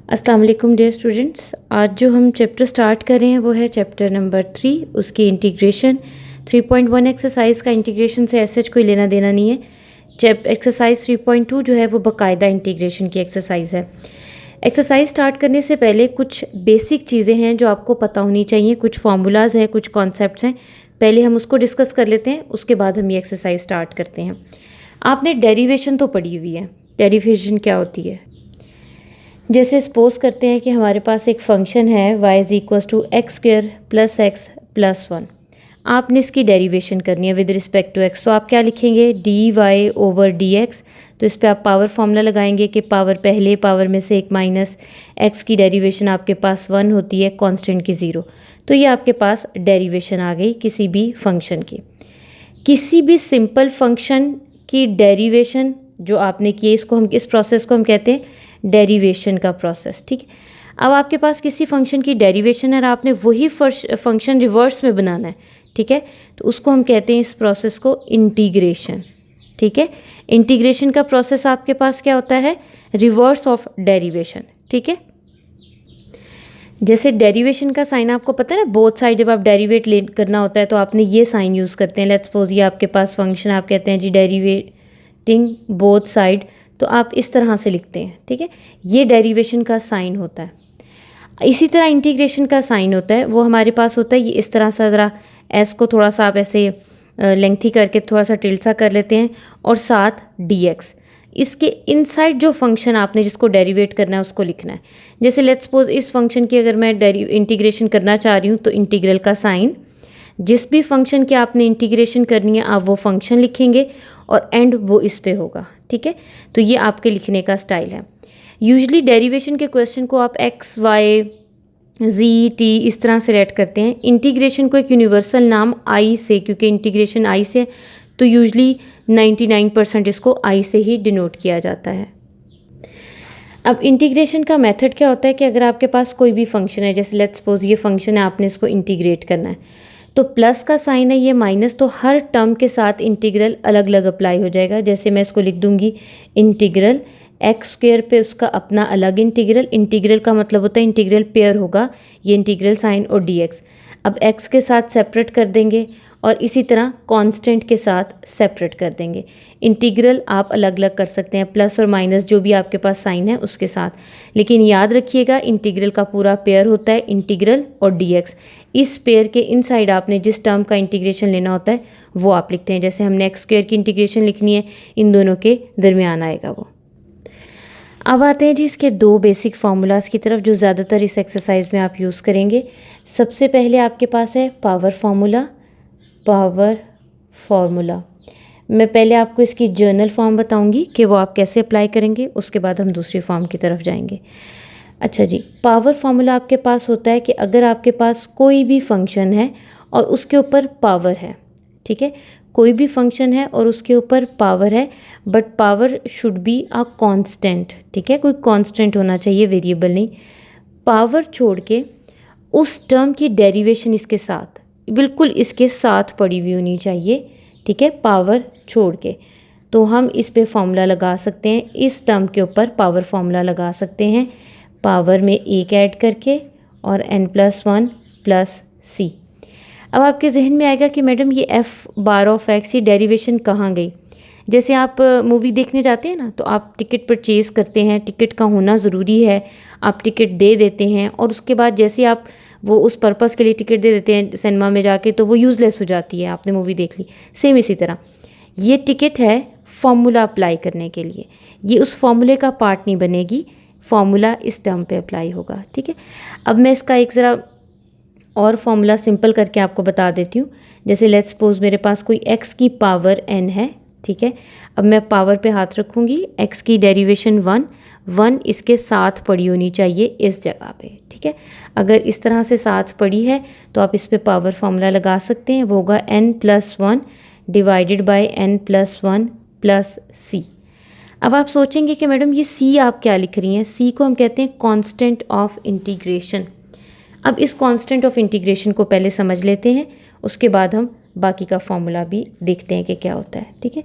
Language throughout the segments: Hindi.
अस्सलाम वालेकुम डियर स्टूडेंट्स। आज जो हम चैप्टर स्टार्ट कर रहे हैं वो है चैप्टर नंबर 3, उसकी इंटीग्रेशन 3.1 एक्सरसाइज का इंटीग्रेशन से ऐसे कोई लेना देना नहीं है। एक्सरसाइज 3.2 जो है वो बाकायदा इंटीग्रेशन की एक्सरसाइज है। एक्सरसाइज स्टार्ट करने से पहले कुछ बेसिक चीज़ें हैं जो आपको पता होनी चाहिए, कुछ फार्मूलाज हैं, कुछ कॉन्सेप्ट्स हैं। पहले हम उसको डिस्कस कर लेते हैं, उसके बाद हम ये एक्सरसाइज स्टार्ट करते हैं। आपने डेरिवेशन तो पढ़ी हुई है। डेरिवेशन क्या होती है? जैसे सपोज करते हैं कि हमारे पास एक फंक्शन है y is equals to x square plus x plus 1। आपने इसकी डेरिवेशन करनी है विद रिस्पेक्ट टू x। तो आप क्या लिखेंगे? D y over d x. तो इस पर आप पावर फॉर्मूला लगाएंगे कि पावर पहले पावर में से एक माइनस एक्स की डेरिवेशन आपके पास 1 होती है, कांस्टेंट की 0। तो ये आपके पास डेरिवेशन आ गई किसी भी फंक्शन की। किसी भी सिंपल फंक्शन की डेरिवेशन जो आपने की, इसको हम इस प्रोसेस को हम कहते हैं डेरिवेशन का प्रोसेस। ठीक है, अब आपके पास किसी फंक्शन की डेरिवेशन है और आपने वही फंक्शन रिवर्स में बनाना है। ठीक है, तो उसको हम कहते हैं इस प्रोसेस को इंटीग्रेशन। ठीक है, इंटीग्रेशन का प्रोसेस आपके पास क्या होता है? Reverse of derivation. ठीक है, जैसे डेरिवेशन का साइन आपको पता है ना, बोथ साइड जब आप डेरिवेट करना होता है तो आपने ये साइन यूज़ करते हैं। लेट्स सपोज ये आपके पास फंक्शन, आप कहते हैं जी डेरिवेटिंग बोथ साइड, तो आप इस तरह से लिखते हैं। ठीक है, ये डेरिवेशन का साइन होता है। इसी तरह इंटीग्रेशन का साइन होता है, वो हमारे पास होता है ये इस तरह सा, ज़रा एस को थोड़ा सा आप ऐसे लेंथी करके थोड़ा सा टिल्ट सा कर लेते हैं और साथ डी एक्स। इसके इनसाइड जो फंक्शन आपने जिसको डेरिवेट करना है उसको लिखना है। जैसे लेट्स सपोज इस फंक्शन की अगर मैं इंटीग्रेशन करना चाह रही हूँ तो इंटीग्रल का साइन, जिस भी फंक्शन की आपने इंटीग्रेशन करनी है आप वो फंक्शन लिखेंगे और एंड वो इस पे होगा। ठीक है, तो ये आपके लिखने का स्टाइल है। यूजली डेरिवेशन के क्वेश्चन को आप एक्स वाई जी टी इस तरह से रेट करते हैं। इंटीग्रेशन को एक यूनिवर्सल नाम आई से, क्योंकि इंटीग्रेशन आई से, तो यूजली 99% इसको आई से ही डिनोट किया जाता है। अब इंटीग्रेशन का मेथड क्या होता है कि अगर आपके पास कोई भी फंक्शन है, जैसे लेट्स सपोज ये फंक्शन है, आपने इसको इंटीग्रेट करना है, तो प्लस का साइन है, ये माइनस, तो हर टर्म के साथ इंटीग्रल अलग अलग अप्लाई हो जाएगा। जैसे मैं इसको लिख दूंगी इंटीग्रल एक्स स्क्वेयर पे उसका अपना अलग इंटीग्रल। इंटीग्रल का मतलब होता है इंटीग्रल पेयर होगा, ये इंटीग्रल साइन और डी एक्स। अब एक्स के साथ सेपरेट कर देंगे और इसी तरह कांस्टेंट के साथ सेपरेट कर देंगे। इंटीग्रल आप अलग अलग कर सकते हैं, प्लस और माइनस जो भी आपके पास साइन है उसके साथ, लेकिन याद रखिएगा इंटीग्रल का पूरा पेयर होता है इंटीग्रल और डीएक्स। इस पेयर के इनसाइड आपने जिस टर्म का इंटीग्रेशन लेना होता है वो आप लिखते हैं। जैसे हमने एक्स स्क्वेयर की इंटीग्रेशन लिखनी है, इन दोनों के दरमियान आएगा वो। अब आते हैं जी इसके दो बेसिक फार्मूलाज की तरफ जो ज़्यादातर इस एक्सरसाइज में आप यूज़ करेंगे। सबसे पहले आपके पास है पावर फार्मूला। पावर फार्मूला मैं पहले आपको इसकी जर्नल फॉर्म बताऊंगी कि वो आप कैसे अप्लाई करेंगे, उसके बाद हम दूसरी फॉर्म की तरफ जाएंगे। अच्छा जी, पावर फार्मूला आपके पास होता है कि अगर आपके पास कोई भी फंक्शन है और उसके ऊपर पावर है, ठीक है, कोई भी फंक्शन है और उसके ऊपर पावर है, but power should be a constant. ठीक है, कोई कांस्टेंट होना चाहिए, वेरिएबल नहीं। पावर छोड़ के उस टर्म की डेरिवेशन इसके साथ, बिल्कुल इसके साथ पड़ी हुई होनी चाहिए। ठीक है, पावर छोड़ के, तो हम इस पे फॉर्मूला लगा सकते हैं, इस टर्म के ऊपर पावर फॉर्मूला लगा सकते हैं, पावर में एक ऐड करके और n+1 प्लस सी। अब आपके जहन में आएगा कि मैडम ये एफ बार ऑफ एक्स, ये डेरिवेशन कहाँ गई? जैसे आप मूवी देखने जाते हैं ना, तो आप टिकट परचेज़ करते हैं, टिकट का होना ज़रूरी है, आप टिकट दे देते हैं और उसके बाद जैसे आप वो उस पर्पज़ के लिए टिकट दे देते हैं सिनेमा में जाके, तो वो यूज़लेस हो जाती है, आपने मूवी देख ली। सेम इसी तरह ये टिकट है फॉर्मूला अप्लाई करने के लिए, ये उस फॉर्मूले का पार्ट नहीं बनेगी, फॉर्मूला इस टर्म पे अप्लाई होगा। ठीक है, अब मैं इसका एक ज़रा और फॉर्मूला सिंपल करके आपको बता देती हूँ। जैसे लेट्स सपोज मेरे पास कोई x की पावर n है, ठीक है, अब मैं पावर पे हाथ रखूँगी, x की डेरिवेशन 1 इसके साथ पड़ी होनी चाहिए इस जगह पे। ठीक है, अगर इस तरह से साथ पड़ी है तो आप इस पे पावर फार्मूला लगा सकते हैं, वो होगा n+1 divided by n+1 plus C. अब आप सोचेंगे कि मैडम ये सी आप क्या लिख रही हैं? सी को हम कहते हैं कांस्टेंट ऑफ इंटीग्रेशन। अब इस कांस्टेंट ऑफ इंटीग्रेशन को पहले समझ लेते हैं, उसके बाद हम बाकी का फॉर्मूला भी देखते हैं कि क्या होता है। ठीक है,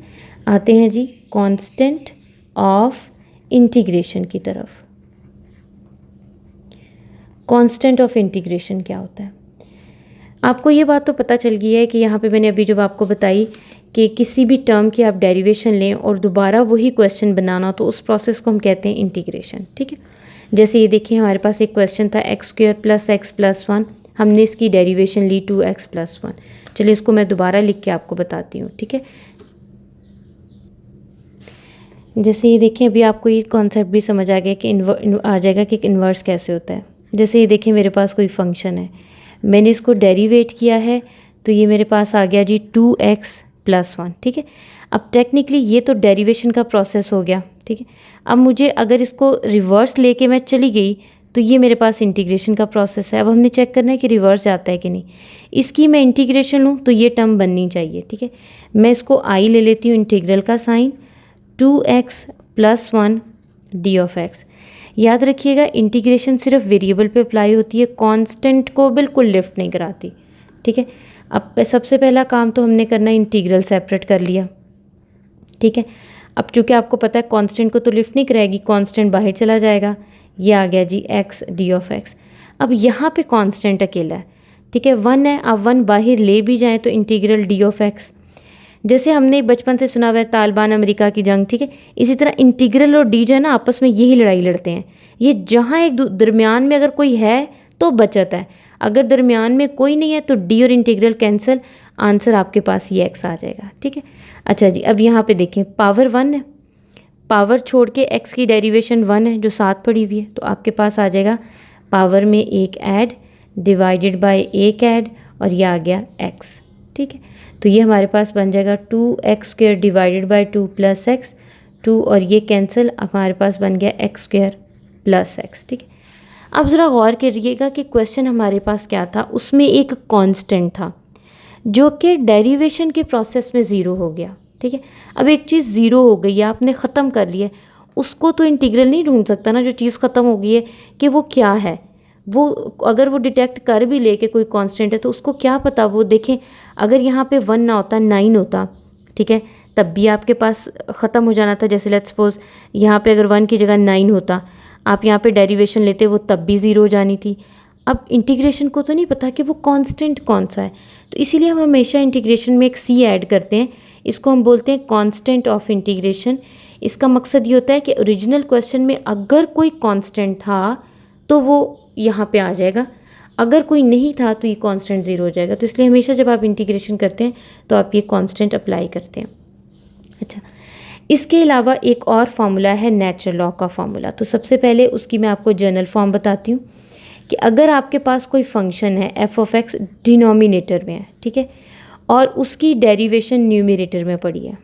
आते हैं जी कांस्टेंट ऑफ इंटीग्रेशन की तरफ। कांस्टेंट ऑफ इंटीग्रेशन क्या होता है। आपको ये बात तो पता चल गई है कि यहाँ पे मैंने अभी जब आपको बताई कि किसी भी टर्म की आप डेरिवेशन लें और दोबारा वही क्वेश्चन बनाना, तो उस प्रोसेस को हम कहते हैं इंटीग्रेशन। ठीक है, जैसे ये देखिए हमारे पास एक क्वेश्चन था x² + x + 1, हमने इसकी डेरिवेशन ली 2x + 1। चलिए इसको मैं दोबारा लिख के आपको बताती हूँ। ठीक है, जैसे ये देखिए अभी आपको ये कॉन्सेप्ट भी समझ आ गया कि आ जाएगा कि इन्वर्स कैसे होता है। जैसे ये देखिए मेरे पास कोई फंक्शन है, मैंने इसको डेरिवेट किया है, तो ये मेरे पास आ गया जी 2x + 1। ठीक है, अब टेक्निकली ये तो डेरिवेशन का प्रोसेस हो गया। ठीक है, अब मुझे अगर इसको रिवर्स लेके मैं चली गई तो ये मेरे पास इंटीग्रेशन का प्रोसेस है। अब हमने चेक करना है कि रिवर्स जाता है कि नहीं। इसकी मैं इंटीग्रेशन लूँ तो ये टर्म बननी चाहिए। ठीक है, मैं इसको आई ले लेती हूँ इंटीग्रल का साइन, 2x + 1 d(x). याद रखिएगा इंटीग्रेशन सिर्फ वेरिएबल पे अप्लाई होती है, कांस्टेंट को बिल्कुल लिफ्ट नहीं कराती। ठीक है, अब सबसे पहला काम तो हमने करना है इंटीग्रल सेपरेट कर लिया। ठीक है, अब चूँकि आपको पता है कांस्टेंट को तो लिफ्ट नहीं कराएगी, कांस्टेंट बाहर चला जाएगा, ये आ गया जी x d(x). अब यहाँ पे कांस्टेंट अकेला है। ठीक है, 1 है, आप 1 बाहर ले भी जाएँ तो इंटीग्रल d(x). जैसे हमने बचपन से सुना हुआ है तालिबान अमेरिका की जंग। ठीक है, इसी तरह इंटीग्रल और डी जो है ना आपस में यही लड़ाई लड़ते हैं। ये जहाँ एक दरमियान में अगर कोई है तो बचत है, अगर दरमियान में कोई नहीं है तो डी और इंटीग्रल कैंसिल, आंसर आपके पास ये x आ जाएगा। ठीक है, अच्छा जी, अब यहाँ पे देखें पावर 1 है, पावर छोड़ के x की डेरिवेशन 1 है जो साथ पड़ी हुई है, तो आपके पास आ जाएगा पावर में एक ऐड डिवाइडेड बाय एक ऐड और यह आ गया x। ठीक है, तो ये हमारे पास बन जाएगा 2x² डिवाइडेड बाय 2 + x, 2 और ये कैंसिल, हमारे पास बन गया x² + x। ठीक है, अब ज़रा गौर करिएगा कि क्वेश्चन हमारे पास क्या था, उसमें एक कांस्टेंट था जो कि डेरिवेशन के प्रोसेस में ज़ीरो हो गया। ठीक है, अब एक चीज़ ज़ीरो हो गई है, आपने ख़त्म कर लिया, उसको तो इंटीग्रल नहीं ढूंढ सकता ना, जो चीज़ ख़त्म हो गई है कि वो क्या है। वो अगर वो डिटेक्ट कर भी ले के कोई कांस्टेंट है तो उसको क्या पता, वो देखें अगर यहाँ पे 1 ना होता 9 होता, ठीक है, तब भी आपके पास ख़त्म हो जाना था। जैसे लेट्स सपोज यहाँ पे अगर 1 की जगह 9 होता, आप यहाँ पे डेरिवेशन लेते वो तब भी ज़ीरो हो जानी थी। अब इंटीग्रेशन को तो नहीं पता कि वो कांस्टेंट कौन सा है, तो इसीलिए हम हमेशा इंटीग्रेशन में एक सी ऐड करते हैं, इसको हम बोलते हैं कांस्टेंट ऑफ इंटीग्रेशन। इसका मकसद ये होता है कि ओरिजिनल क्वेश्चन में अगर कोई कांस्टेंट था तो वो यहाँ पे आ जाएगा, अगर कोई नहीं था तो ये कांस्टेंट ज़ीरो हो जाएगा। तो इसलिए हमेशा जब आप इंटीग्रेशन करते हैं तो आप ये कांस्टेंट अप्लाई करते हैं। अच्छा, इसके अलावा एक और फार्मूला है नेचुरल लॉ का फार्मूला। तो सबसे पहले उसकी मैं आपको जनरल फॉर्म बताती हूँ कि अगर आपके पास कोई फंक्शन है f(x) डिनोमिनेटर में है, ठीक है, और उसकी डेरिवेशन न्यूमरेटर में पड़ी है,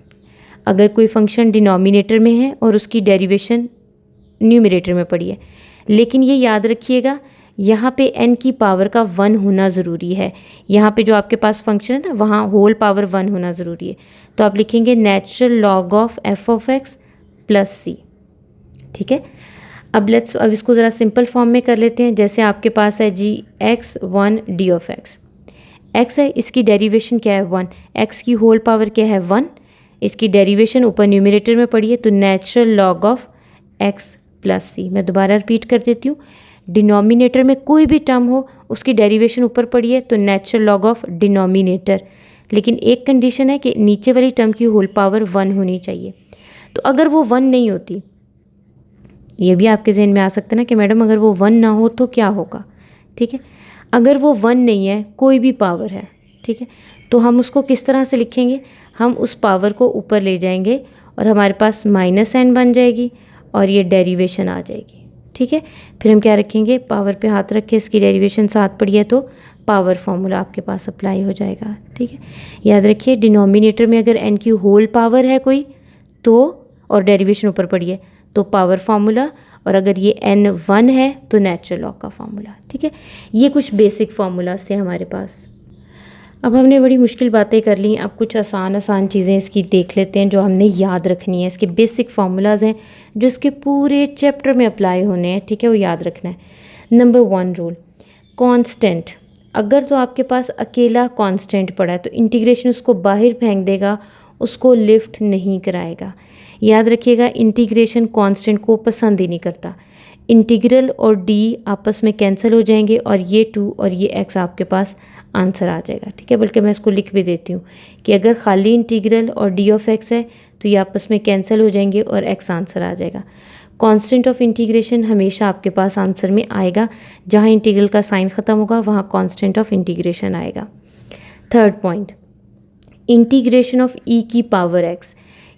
अगर कोई फंक्शन डिनोमिनेटर में है और उसकी डेरिवेशन न्यूमरेटर में पड़ी है, लेकिन ये याद रखिएगा यहाँ पे n की पावर का 1 होना ज़रूरी है। यहाँ पे जो आपके पास फंक्शन है ना, वहाँ होल पावर 1 होना ज़रूरी है। तो आप लिखेंगे natural log of f(x) + c। ठीक है, अब इसको ज़रा सिंपल फॉर्म में कर लेते हैं। जैसे आपके पास है जी x1 d(x), x है, इसकी डेरिवेशन क्या है 1, x की होल पावर क्या है 1, इसकी डेरिवेशन ऊपर न्यूमरेटर में पड़ी है, तो natural log of x + c। मैं दोबारा रिपीट कर देती हूँ, डिनोमिनेटर में कोई भी टर्म हो उसकी डेरिवेशन ऊपर पड़ी है तो नेचुरल लॉग ऑफ डिनोमिनेटर, लेकिन एक कंडीशन है कि नीचे वाली टर्म की होल पावर 1 होनी चाहिए। तो अगर वो 1 नहीं होती, ये भी आपके जहन में आ सकता है ना कि मैडम अगर वो 1 ना हो तो क्या होगा। ठीक है, अगर वो 1 नहीं है, कोई भी पावर है, ठीक है, तो हम उसको किस तरह से लिखेंगे, हम उस पावर को ऊपर ले जाएंगे और हमारे पास -n बन जाएगी और ये डेरिवेशन आ जाएगी। ठीक है, फिर हम क्या रखेंगे, पावर पे हाथ रख के इसकी डेरिवेशन साथ पड़ी है तो पावर फॉर्मूला आपके पास अप्लाई हो जाएगा। ठीक है, याद रखिए डिनोमिनेटर में अगर n की होल पावर है कोई तो, और डेरिवेशन ऊपर पड़ी है तो पावर फार्मूला, और अगर ये n 1 है तो नेचुरल लॉग का फार्मूला। ठीक है, ये कुछ बेसिक फार्मूलाज थे हमारे पास। अब हमने बड़ी मुश्किल बातें कर ली, अब कुछ आसान चीज़ें इसकी देख लेते हैं जो हमने याद रखनी है। इसके बेसिक फार्मूलाज हैं जो इसके पूरे चैप्टर में अप्लाई होने हैं। ठीक है, वो याद रखना है। नंबर 1 रूल, कांस्टेंट, अगर तो आपके पास अकेला कांस्टेंट पड़ा है तो इंटीग्रेशन उसको बाहर फेंक देगा, उसको लिफ्ट नहीं कराएगा। याद रखिएगा इंटीग्रेशन कांस्टेंट को पसंद ही नहीं करता। इंटीग्रल और डी आपस में कैंसिल हो जाएंगे और ये 2 और ये x आपके पास आंसर आ जाएगा, ठीक है। बल्कि मैं इसको लिख भी देती हूँ कि अगर खाली इंटीग्रल और डी ऑफ x है तो ये आपस में कैंसिल हो जाएंगे और x आंसर आ जाएगा। कांस्टेंट ऑफ इंटीग्रेशन हमेशा आपके पास आंसर में आएगा, जहाँ इंटीग्रल का साइन ख़त्म होगा वहाँ कांस्टेंट ऑफ इंटीग्रेशन आएगा। Third point, integration of e की पावर x।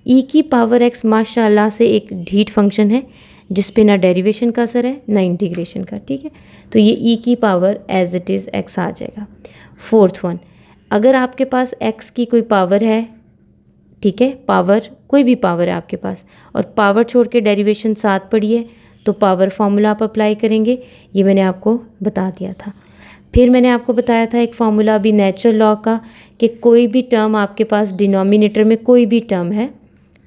e की पावर x माशाल्लाह से एक ढीठ फंक्शन है जिस पे ना डेरिवेशन का असर है ना इंटीग्रेशन का, ठीक है। तो ये e की power as it is x आ जाएगा। फोर्थ वन, अगर आपके पास x की कोई पावर है, ठीक है, पावर कोई भी पावर है आपके पास और पावर छोड़ के डेरिवेशन साथ पड़ी है तो पावर फॉर्मूला आप अप्लाई करेंगे, ये मैंने आपको बता दिया था। फिर मैंने आपको बताया था एक फार्मूला अभी नेचुरल लॉ का कि कोई भी टर्म आपके पास डिनोमिनेटर में कोई भी टर्म है,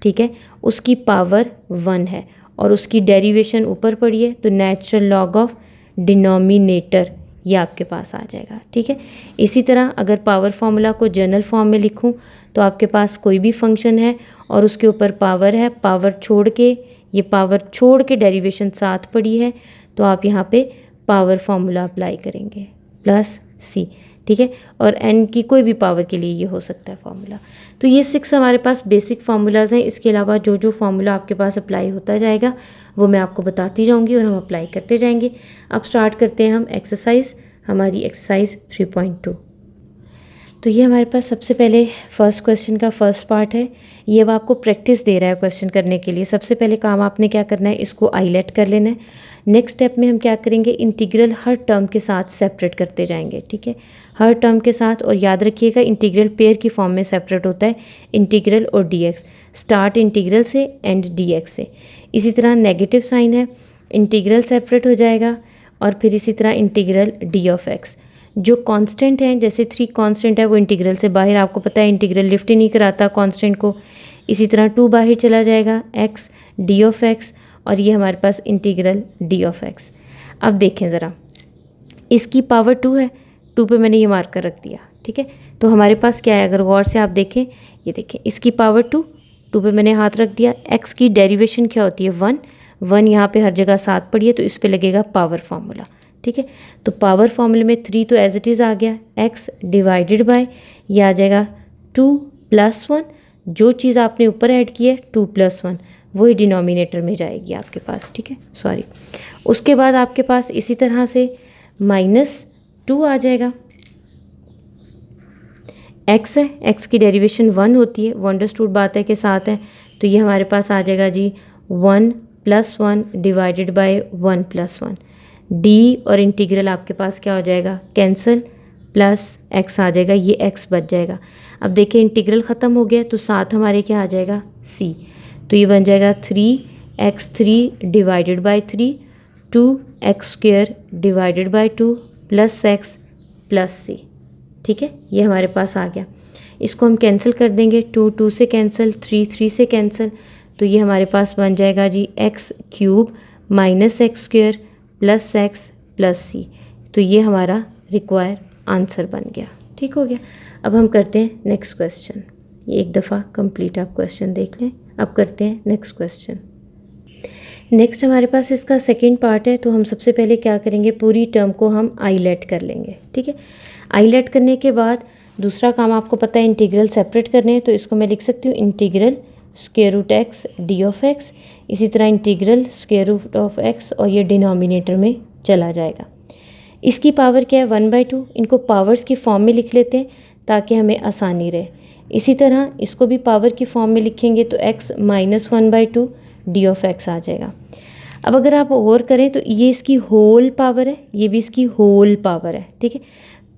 ठीक है, उसकी पावर 1 है और उसकी डेरिवेशन ऊपर पड़ी है तो नेचुरल लॉग ऑफ डिनोमिनेटर ये आपके पास आ जाएगा, ठीक है। इसी तरह अगर पावर फॉर्मूला को जनरल फॉर्म में लिखूं तो आपके पास कोई भी फंक्शन है और उसके ऊपर पावर है, पावर छोड़ के ये पावर छोड़ के डेरिवेशन साथ पड़ी है तो आप यहाँ पे पावर फॉर्मूला अप्लाई करेंगे प्लस c, ठीक है। और n की कोई भी पावर के लिए ये हो सकता है फार्मूला। तो ये 6 हमारे पास बेसिक फार्मूलाज हैं। इसके अलावा जो जो फार्मूला आपके पास अप्लाई होता जाएगा वो मैं आपको बताती जाऊंगी और हम अप्लाई करते जाएंगे। अब स्टार्ट करते हैं हम एक्सरसाइज, हमारी एक्सरसाइज 3.2। तो ये हमारे पास सबसे पहले फर्स्ट क्वेश्चन का फर्स्ट पार्ट है। ये अब आपको प्रैक्टिस दे रहा है क्वेश्चन करने के लिए। सबसे पहले काम आपने क्या करना है, इसको आईलेट कर लेना है। नेक्स्ट स्टेप में हम क्या करेंगे, इंटीग्रल हर टर्म के साथ सेपरेट करते जाएंगे, ठीक है, हर टर्म के साथ। और याद रखिएगा इंटीग्रल पेयर की फॉर्म में सेपरेट होता है, इंटीग्रल और डीएक्स, स्टार्ट इंटीग्रल से एंड डीएक्स से। इसी तरह नेगेटिव साइन है, इंटीग्रल सेपरेट हो जाएगा और फिर इसी तरह इंटीग्रल डी ऑफ एक्स। जो कांस्टेंट है, जैसे 3 कांस्टेंट है वो इंटीग्रल से बाहर, आपको पता है इंटीग्रल लिफ्ट ही नहीं कराता कांस्टेंट को। इसी तरह 2 बाहर चला जाएगा, एक्स डी ऑफ एक्स, और ये हमारे पास इंटीग्रल डी ऑफ एक्स। अब देखें ज़रा, इसकी पावर 2 है, 2 पे मैंने ये मार्कर रख दिया, ठीक है। तो हमारे पास क्या है, अगर गौर से आप देखें, ये देखें इसकी पावर 2, 2 पे मैंने हाथ रख दिया। एक्स की डेरिवेशन क्या होती है 1, 1 यहाँ पे हर जगह साथ पड़ी है तो इस पे लगेगा पावर फार्मूला, ठीक है। तो पावर फार्मूले में 3 तो एज इट इज़ आ गया, एक्स डिवाइडेड बाय ये आ जाएगा 2 + 1, जो चीज़ आपने ऊपर ऐड की है 2 + 1 वही डिनोमिनेटर में जाएगी आपके पास, ठीक है, सॉरी। उसके बाद आपके पास इसी तरह से -2 आ जाएगा। x है, x की डेरिवेशन 1 होती है, वो अंडरस्टूड बात है के साथ है, तो ये हमारे पास आ जाएगा जी 1 + 1 डिवाइडेड बाय 1 + 1। d और इंटीग्रल आपके पास क्या हो जाएगा, कैंसिल, प्लस x आ जाएगा, ये x बच जाएगा। अब देखिए इंटीग्रल ख़त्म हो गया तो साथ हमारे क्या आ जाएगा c, तो ये बन जाएगा 3x3 divided by 3, 2x² divided by 2 plus x plus c, ठीक है, ये हमारे पास आ गया। इसको हम कैंसिल कर देंगे, 2 2 से कैंसिल, 3 3 से कैंसिल, तो ये हमारे पास बन जाएगा जी x³ - x² plus x plus c। तो ये हमारा रिक्वायर आंसर बन गया, ठीक हो गया। अब हम करते हैं नेक्स्ट क्वेश्चन। ये एक दफ़ा कंप्लीट आप क्वेश्चन देख लें। अब करते हैं नेक्स्ट क्वेश्चन। नेक्स्ट हमारे पास इसका सेकंड पार्ट है, तो हम सबसे पहले क्या करेंगे, पूरी टर्म को हम आईलेट कर लेंगे, ठीक है। आईलेट करने के बाद दूसरा काम आपको पता है इंटीग्रल सेपरेट करने हैं, तो इसको मैं लिख सकती हूँ integral √x d of x, इसी तरह इंटीग्रल √x और ये डिनोमिनेटर में चला जाएगा। इसकी पावर क्या है 1/2, इनको पावर्स की फॉर्म में लिख लेते हैं ताकि हमें आसानी रहे। इसी तरह इसको भी पावर की फॉर्म में लिखेंगे तो x - 1/2 डी ऑफ एक्स आ जाएगा। अब अगर आप गौर करें तो ये इसकी होल पावर है, ये भी इसकी होल पावर है, ठीक है।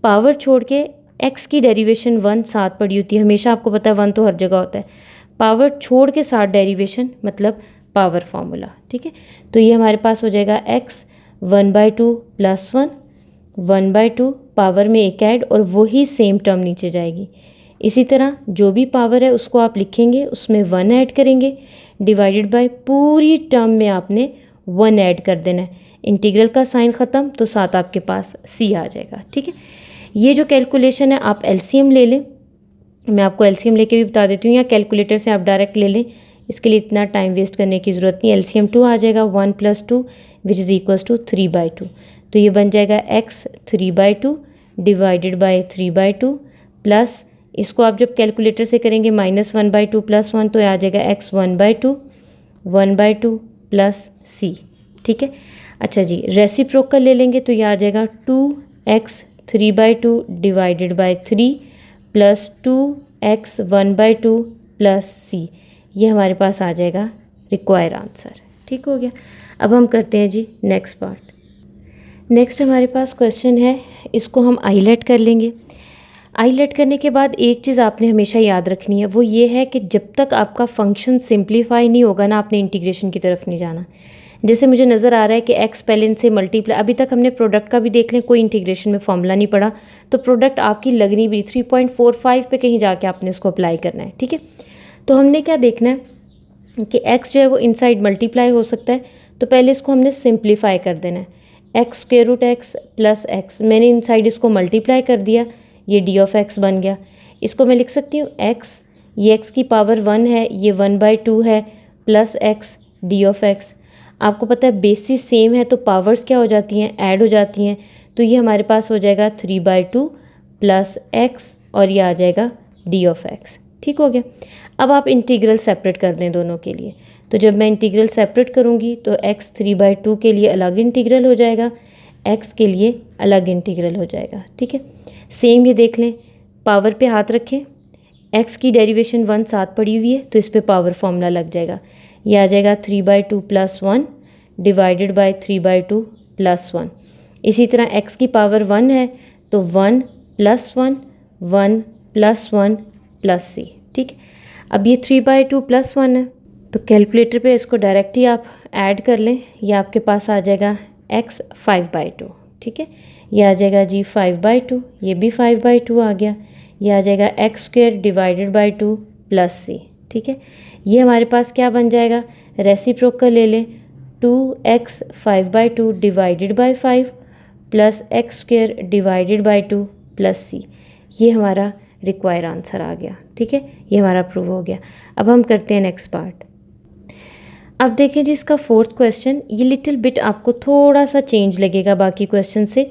पावर छोड़ के x की डेरिवेशन 1 साथ पड़ी होती है, हमेशा आपको पता है 1 तो हर जगह होता है। पावर छोड़ के साथ डेरिवेशन मतलब पावर फार्मूला, ठीक है। तो ये हमारे पास हो जाएगा x 1/2 + 1, 1/2 पावर में एक ऐड और वही सेम टर्म नीचे जाएगी। इसी तरह जो भी पावर है उसको आप लिखेंगे, उसमें 1 ऐड करेंगे, डिवाइडेड बाय पूरी टर्म में आपने 1 ऐड कर देना है। इंटीग्रल का साइन ख़त्म तो साथ आपके पास c आ जाएगा, ठीक है। ये जो कैलकुलेशन है आप एलसीएम ले लें, मैं आपको एलसीएम लेके भी बता देती हूँ, या कैलकुलेटर से आप डायरेक्ट ले लें, इसके लिए इतना टाइम वेस्ट करने की ज़रूरत नहीं। एलसीएम 2 आ जाएगा, 1 + 2 विच इज़ इक्वल्स टू 3/2। तो ये बन जाएगा x 3/2 डिवाइडेड बाई 3/2 प्लस, इसको आप जब कैलकुलेटर से करेंगे -1/2 + 1 तो आ जाएगा x 1/2 प्लस c। ठीक है, अच्छा जी, रेसिप्रोकल ले लेंगे तो ये आ जाएगा 2x 3/2 divided by 3 plus 2x 1/2 plus c। ये हमारे पास आ जाएगा रिक्वायर आंसर। ठीक हो गया। अब हम करते हैं जी नेक्स्ट पार्ट। नेक्स्ट हमारे पास क्वेश्चन है, इसको हम आईलेट कर लेंगे। आईलेट करने के बाद एक चीज़ आपने हमेशा याद रखनी है, वो ये है कि जब तक आपका फंक्शन सिंप्लीफाई नहीं होगा ना, आपने इंटीग्रेशन की तरफ नहीं जाना। जैसे मुझे नज़र आ रहा है कि x पहले इनसे मल्टीप्लाई, अभी तक हमने प्रोडक्ट का भी देख लें, कोई इंटीग्रेशन में फॉर्मूला नहीं पड़ा, तो प्रोडक्ट आपकी लगनी भी 3.45 पे कहीं जाके आपने इसको अप्लाई करना है। ठीक है, तो हमने क्या देखना है कि x जो है वो इनसाइड मल्टीप्लाई हो सकता है, तो पहले इसको हमने सिंप्लीफाई कर देना है। x² प्लस x, मैंने इनसाइड इसको मल्टीप्लाई कर दिया, ये d ऑफ x बन गया। इसको मैं लिख सकती हूँ x, ये x की पावर 1 है, ये 1/2 है, plus x d of x। आपको पता है बेसिस सेम है तो पावर्स क्या हो जाती हैं, ऐड हो जाती हैं, तो ये हमारे पास हो जाएगा 3/2 प्लस x और ये आ जाएगा d ऑफ x। ठीक हो गया। अब आप इंटीग्रल सेपरेट कर दें दोनों के लिए, तो जब मैं इंटीग्रल सेपरेट करूँगी तो x 3/2 के लिए अलग इंटीग्रल हो जाएगा, x के लिए अलग इंटीग्रल हो जाएगा। ठीक है, सेम ये देख लें, पावर पे हाथ रखें, x की डेरिवेशन 1 साथ पड़ी हुई है तो इस पे पावर फॉर्मूला लग जाएगा, ये आ जाएगा 3/2 प्लस 1 डिवाइडेड बाई 3/2 प्लस 1। इसी तरह x की पावर 1 है तो 1 प्लस 1 1 प्लस 1 प्लस c। ठीक है, अब ये 3/2 प्लस 1 है तो कैलकुलेटर पे इसको डायरेक्ट ही आप ऐड कर लें, ये आपके पास आ जाएगा x 5/2। ठीक है, ये आ जाएगा जी 5/2, ये भी 5/2 आ गया, ये आ जाएगा x² divided by 2 plus c। ठीक है, ये हमारे पास क्या बन जाएगा, रेसिप्रोकल ले लें, 2x 5/2 divided by 5 plus x² divided by 2 plus c। ये हमारा रिक्वायर आंसर आ गया। ठीक है, ये हमारा प्रूव हो गया। अब हम करते हैं नेक्स्ट पार्ट। अब देखिए जी, इसका फोर्थ क्वेश्चन, ये लिटिल बिट आपको थोड़ा सा चेंज लगेगा बाकी क्वेश्चन से।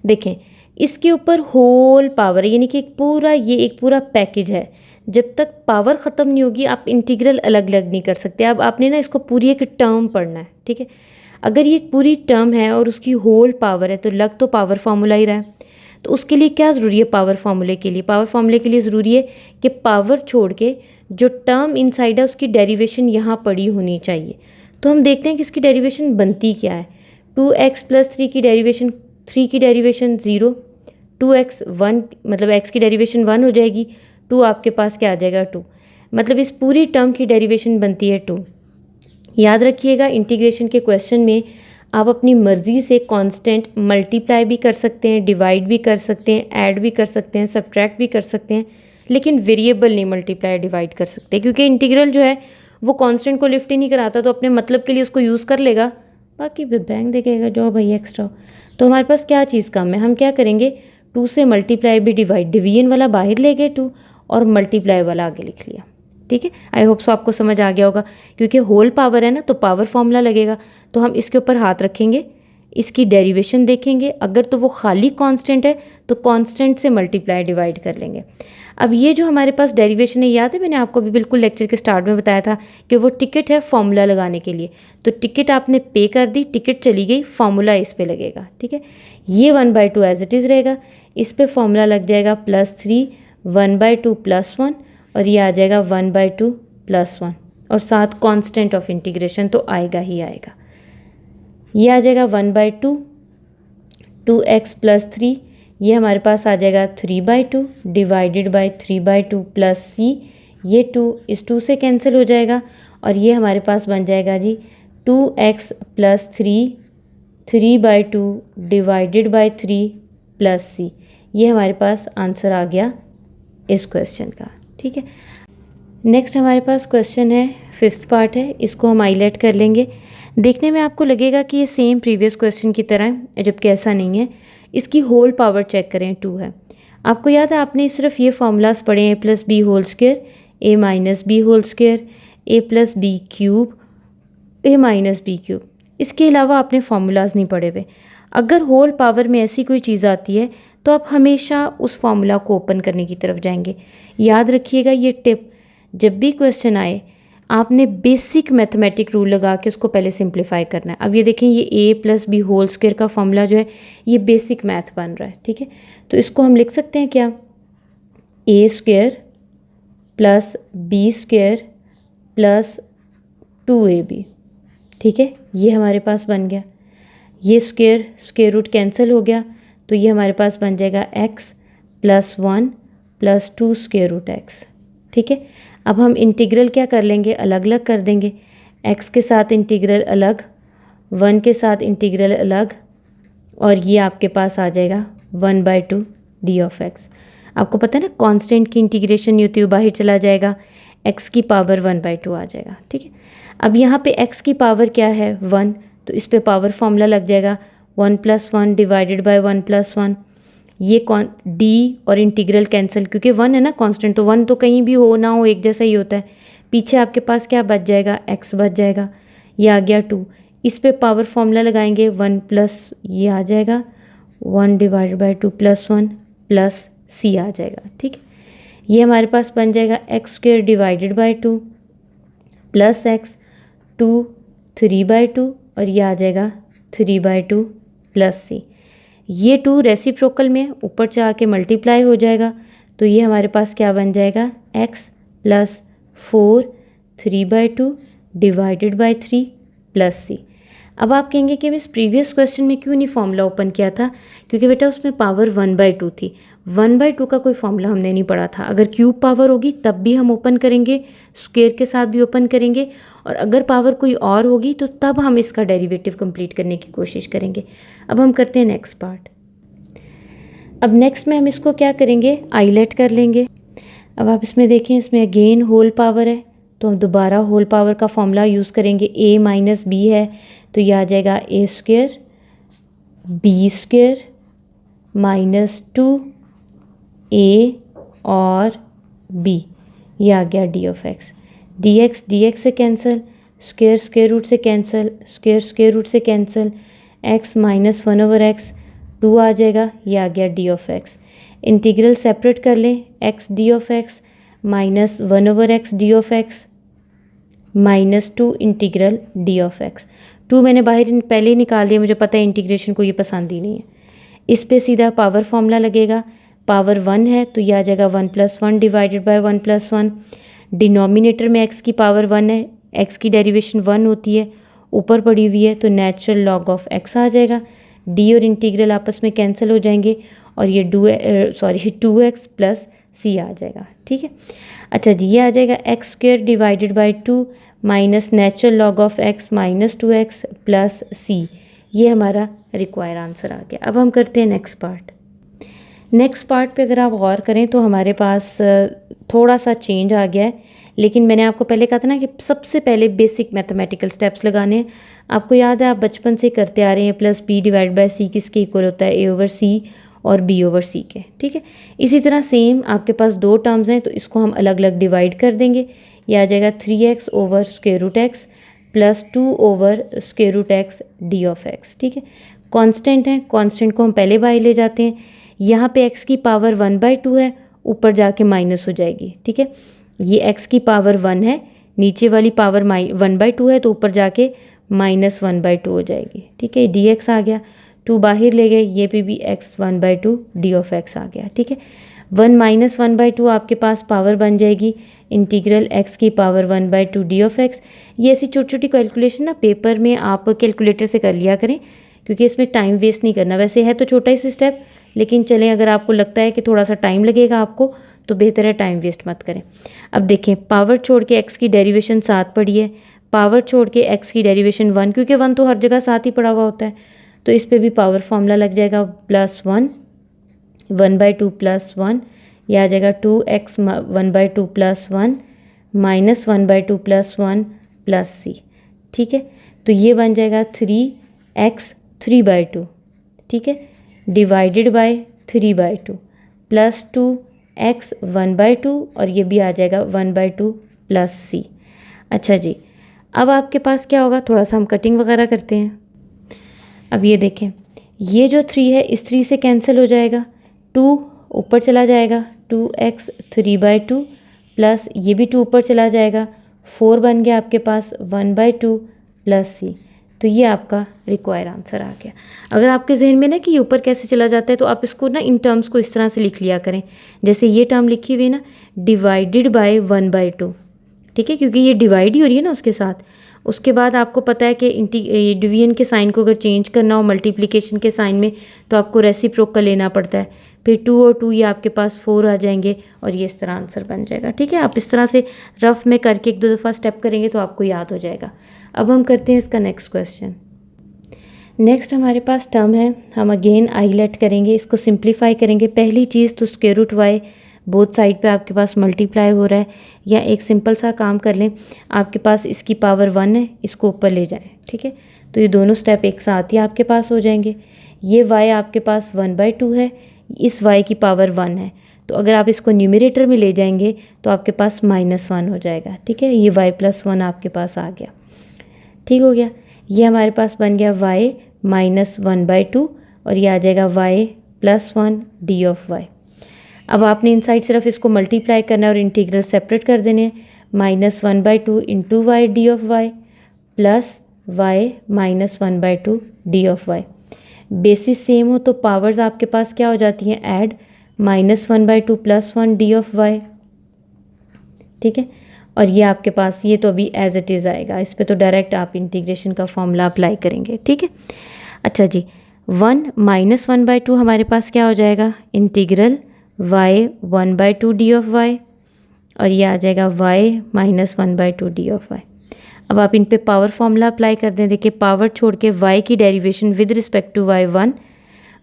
देखें, इसके ऊपर होल पावर, यानी कि ये एक पूरा पैकेज है, जब तक पावर ख़त्म नहीं होगी आप इंटीग्रल अलग अलग नहीं कर सकते। अब आपने ना इसको पूरी एक टर्म पढ़ना है। ठीक है, अगर ये पूरी टर्म है और उसकी होल पावर है तो लग तो पावर फार्मूला ही रहा है, तो उसके लिए क्या ज़रूरी है, पावर फार्मूले के लिए ज़रूरी है कि पावर छोड़ के जो टर्म इनसाइड है उसकी डेरिवेशन यहाँ पड़ी होनी चाहिए। तो हम देखते हैं कि इसकी डेरिवेशन बनती क्या है। 2x + 3 की डेरिवेशन, 3 की डेरिवेशन 0, 2x 1, मतलब x की डेरिवेशन 1 हो जाएगी, 2 आपके पास क्या आ जाएगा 2, मतलब इस पूरी टर्म की डेरिवेशन बनती है 2। याद रखिएगा, इंटीग्रेशन के क्वेश्चन में आप अपनी मर्ज़ी से कांस्टेंट मल्टीप्लाई भी कर सकते हैं, डिवाइड भी कर सकते हैं, ऐड भी कर सकते हैं, सब्ट्रैक्ट भी कर सकते हैं, लेकिन वेरिएबल नहीं मल्टीप्लाई डिवाइड कर सकते, क्योंकि इंटीग्रल जो है वो कांस्टेंट को लिफ्ट ही नहीं कराता, तो अपने मतलब के लिए उसको यूज़ कर लेगा, बाकी बिग बैंग देखेगा जो भाई एक्स्ट्रा। तो हमारे पास क्या चीज़ कम है, हम क्या करेंगे, 2 से मल्टीप्लाई भी डिवाइड, डिवीजन वाला बाहर ले गए 2 और मल्टीप्लाई वाला आगे लिख लिया। ठीक है, आई होप सो आपको समझ आ गया होगा, क्योंकि होल पावर है ना तो पावर फॉर्मूला लगेगा। तो हम इसके ऊपर हाथ रखेंगे, इसकी डेरिवेशन देखेंगे, अगर तो वो खाली कांस्टेंट है तो कांस्टेंट से मल्टीप्लाई डिवाइड कर लेंगे। अब ये जो हमारे पास डेरिवेशन है, याद है मैंने आपको भी बिल्कुल लेक्चर के स्टार्ट में बताया था कि वो टिकट है फॉर्मूला लगाने के लिए, तो टिकट आपने पे कर दी, टिकट चली गई, फॉर्मूला इस पे लगेगा। ठीक है, ये 1/2 एज इट इज़ रहेगा, इस पे फॉर्मूला लग जाएगा +3 1/2 + 1 और ये आ जाएगा 1/2 + 1 और साथ कांस्टेंट ऑफ इंटीग्रेशन तो आएगा ही आएगा। ये आ जाएगा 1/2, 2x + 3, ये हमारे पास आ जाएगा 3/2 डिवाइडेड बाई 3/2 प्लस c। ये 2 इस 2 से कैंसिल हो जाएगा और ये हमारे पास बन जाएगा जी 2x + 3 3/2 divided by 3 plus c। ये हमारे पास आंसर आ गया इस क्वेश्चन का। ठीक है, नेक्स्ट हमारे पास क्वेश्चन है, 5th पार्ट है, इसको हम हाईलाइट कर लेंगे। देखने में आपको लगेगा कि ये सेम प्रीवियस क्वेश्चन की तरह है, जबकि ऐसा नहीं है। इसकी होल पावर चेक करें, 2 है। आपको याद है आपने सिर्फ ये फॉर्मूलाज पढ़े हैं, a + b whole square, a - b whole square, a + b cube, a - b cube. इसके अलावा आपने फार्मूलाज नहीं पढ़े हुए। अगर होल पावर में ऐसी कोई चीज़ आती है तो आप हमेशा उस फार्मूला को ओपन करने की तरफ जाएंगे। याद रखिएगा ये टिप, जब भी क्वेश्चन आए आपने बेसिक मैथमेटिक रूल लगा के उसको पहले सिंप्लीफाई करना है। अब ये देखें, ये ए प्लस बी होल स्क्वायर का फॉर्मूला जो है ये बेसिक मैथ बन रहा है, ठीक है। तो इसको हम लिख सकते हैं क्या, a square plus b square plus 2ab, ठीक है। ये हमारे पास बन गया। ये स्क्वायर रूट कैंसिल हो गया तो ये हमारे पास बन जाएगा x plus 1 plus 2 square root x, ठीक है। अब हम इंटीग्रल क्या कर लेंगे, अलग अलग कर देंगे। x के साथ इंटीग्रल अलग, 1 के साथ इंटीग्रल अलग, और ये आपके पास आ जाएगा 1/2 डी ऑफ एक्स। आपको पता है ना कांस्टेंट की इंटीग्रेशन नहीं होती, वो बाहर चला जाएगा, x की पावर 1/2 आ जाएगा, ठीक है। अब यहाँ पे x की पावर क्या है 1, तो इस पे पावर फॉर्मूला लग जाएगा 1 + 1 डिवाइडेड बाय 1 + 1। ये डी और इंटीग्रल कैंसिल, क्योंकि 1 है ना कांस्टेंट, तो 1 तो कहीं भी हो ना हो एक जैसा ही होता है। पीछे आपके पास क्या बच जाएगा, x बच जाएगा। ये आ गया 2, इस पे पावर फॉर्मूला लगाएंगे 1 प्लस ये आ जाएगा 1 डिवाइडेड बाय 2 + 1 प्लस c आ जाएगा, ठीक है। ये हमारे पास बन जाएगा x² divided by 2 plus x 2 3/2 और ये आ जाएगा 3/2 प्लस c। ये 2 रेसिप्रोकल में ऊपर से आके मल्टीप्लाई हो जाएगा, तो ये हमारे पास क्या बन जाएगा x plus 4 3/2 divided by 3 plus c। अब आप कहेंगे कि इस प्रीवियस क्वेश्चन में क्यों नहीं फॉर्मूला ओपन किया था, क्योंकि बेटा उसमें पावर 1/2 थी। 1/2 का कोई फॉर्मूला हमने नहीं पढ़ा था। अगर क्यूब पावर होगी तब भी हम ओपन करेंगे, स्क्वायर के साथ भी ओपन करेंगे, और अगर पावर कोई और होगी तो तब हम इसका डेरिवेटिव कंप्लीट करने की कोशिश करेंगे। अब हम करते हैं नेक्स्ट पार्ट। अब नेक्स्ट में हम इसको क्या करेंगे, आईलेट कर लेंगे। अब आप इसमें देखें, इसमें अगेन होल पावर है, तो हम दोबारा होल पावर का फॉर्मूला यूज़ करेंगे। a माइनस बी है तो यह आ जाएगा a² b² माइनस 2a और b, ये आ गया d ऑफ x। dx से कैंसिल, स्क्वायर रूट से कैंसिल, स्क्वायर रूट से कैंसिल, x माइनस 1/x 2 आ जाएगा, ये आ गया d of x। Integral separate कर लें, x d of x minus 1/x d of x minus 2 integral d of x। 2 मैंने बाहर पहले ही निकाल दिया, मुझे पता है इंटीग्रेशन को ये पसंद ही नहीं है। इस पे सीधा पावर फॉर्मूला लगेगा, पावर 1 है तो यह आ जाएगा 1 + 1 डिवाइडेड बाय 1 + 1। डिनोमिनेटर में x की पावर 1 है, x की डेरिवेशन 1 होती है, ऊपर पड़ी हुई है, तो नेचुरल लॉग ऑफ x आ जाएगा। d और इंटीग्रल आपस में कैंसिल हो जाएंगे और ये 2x प्लस c आ जाएगा, ठीक है। अच्छा जी, ये आ जाएगा x² divided by 2 minus natural log of x minus 2x plus c। ये हमारा रिक्वायर आंसर आ गया। अब हम करते हैं नेक्स्ट पार्ट। नेक्स्ट पार्ट पे अगर आप गौर करें तो हमारे पास थोड़ा सा चेंज आ गया है, लेकिन मैंने आपको पहले कहा था ना कि सबसे पहले बेसिक मैथमेटिकल स्टेप्स लगाने हैं। आपको याद है, आप बचपन से करते आ रहे हैं, plus b divide by c किसके इक्वल होता है, a/c और b/c के, ठीक है। इसी तरह सेम आपके पास 2 टर्म्स हैं तो इसको हम अलग अलग डिवाइड कर देंगे। यह आ जाएगा 3x over square root x plus 2 over square root x d of x, ठीक है। कांस्टेंट है, कांस्टेंट को हम पहले बाहर ले जाते हैं। यहाँ पे x की पावर 1/2 है, ऊपर जाके माइनस हो जाएगी, ठीक है। ये x की पावर 1 है, नीचे वाली पावर 1/2 है तो ऊपर जाके माइनस 1/2 हो जाएगी, ठीक है। dx आ गया, 2 बाहर ले गए, ये पे भी x 1/2 d ऑफ x आ गया, ठीक है। 1 माइनस 1/2 आपके पास पावर बन जाएगी इंटीग्रल x की पावर 1/2 d ऑफ x। ये ऐसी छोटी छोटी कैलकुलेशन ना पेपर में आप कैलकुलेटर से कर लिया करें, क्योंकि इसमें टाइम वेस्ट नहीं करना। वैसे है तो छोटा ही सी स्टेप, लेकिन चलें, अगर आपको लगता है कि थोड़ा सा टाइम लगेगा आपको तो बेहतर है टाइम वेस्ट मत करें। अब देखें, पावर छोड़ के x की डेरिवेशन 7 पड़ी है, पावर छोड़ के x की डेरिवेशन 1, क्योंकि 1 तो हर जगह साथ ही पड़ा हुआ होता है, तो इस पे भी पावर फॉर्मूला लग जाएगा +1 1/2 प्लस 1, यह आ जाएगा 2x 1/2 plus 1 minus 1/2 plus 1 plus c, ठीक है। तो ये बन जाएगा 3x 3/2, ठीक है, डिवाइडेड बाय 3/2 प्लस 2x 1/2 और ये भी आ जाएगा 1/2 प्लस c। अच्छा जी, अब आपके पास क्या होगा, थोड़ा सा हम कटिंग वगैरह करते हैं। अब ये देखें, ये जो 3 है इस 3 से कैंसिल हो जाएगा, 2 ऊपर चला जाएगा, 2x 3/2 प्लस ये भी 2 ऊपर चला जाएगा, 4 बन गया आपके पास 1/2 प्लस c। तो ये आपका रिक्वायर आंसर आ गया। अगर आपके जहन में ना कि ये ऊपर कैसे चला जाता है, तो आप इसको ना इन टर्म्स को इस तरह से लिख लिया करें, जैसे ये टर्म लिखी हुई है ना, डिवाइडेड बाय 1/2, ठीक है, क्योंकि ये डिवाइड ही हो रही है ना उसके साथ। उसके बाद आपको पता है कि डिवीजन के साइन को अगर चेंज करना हो मल्टीप्लिकेशन के साइन में, तो आपको रेसिप्रोकल लेना पड़ता है, फिर 2 और 2 ये आपके पास 4 आ जाएंगे और ये इस तरह आंसर बन जाएगा। ठीक है, आप इस तरह से रफ में करके 1-2 दफ़ा स्टेप करेंगे तो आपको याद हो जाएगा। अब हम करते हैं इसका नेक्स्ट क्वेश्चन। नेक्स्ट हमारे पास टर्म है, हम अगेन आईलेट करेंगे, इसको सिंप्लीफाई करेंगे। पहली चीज़ तो square root y both side पे आपके पास मल्टीप्लाई हो रहा है, या एक सिंपल सा काम कर लें, आपके पास इसकी पावर 1 है, इसको ऊपर ले जाएं। ठीक है, तो ये दोनों स्टेप एक साथ ही आपके पास हो जाएंगे। ये y आपके पास 1/2 है, इस y की पावर 1 है, तो अगर आप इसको न्यूमरेटर में ले जाएंगे तो आपके पास -1 हो जाएगा। ठीक है, ये y + 1 आपके पास आ गया। ठीक हो गया, ये हमारे पास बन गया y -1/2 और ये आ जाएगा y + 1 d/y। अब आपने इनसाइड सिर्फ इसको मल्टीप्लाई करना है और इंटीग्रल सेपरेट कर देने हैं, -1/2 × y d/y plus y -1/2 d/y। Basis same हो तो पावर्स आपके पास क्या हो जाती हैं, ऐड, -1/2 + 1 d/y। ठीक है, और ये आपके पास, ये तो अभी एज इट इज़ आएगा, इस पे तो डायरेक्ट आप इंटीग्रेशन का फॉर्मूला अप्लाई करेंगे। ठीक है, अच्छा जी, 1 -1/2 हमारे पास क्या हो जाएगा, इंटीग्रल y 1/2 d/y और ये आ जाएगा y -1/2 d/y। अब आप इन पे पावर फॉर्मूला अप्लाई कर दें। देखिए, पावर छोड़ के y की derivation with respect to y1,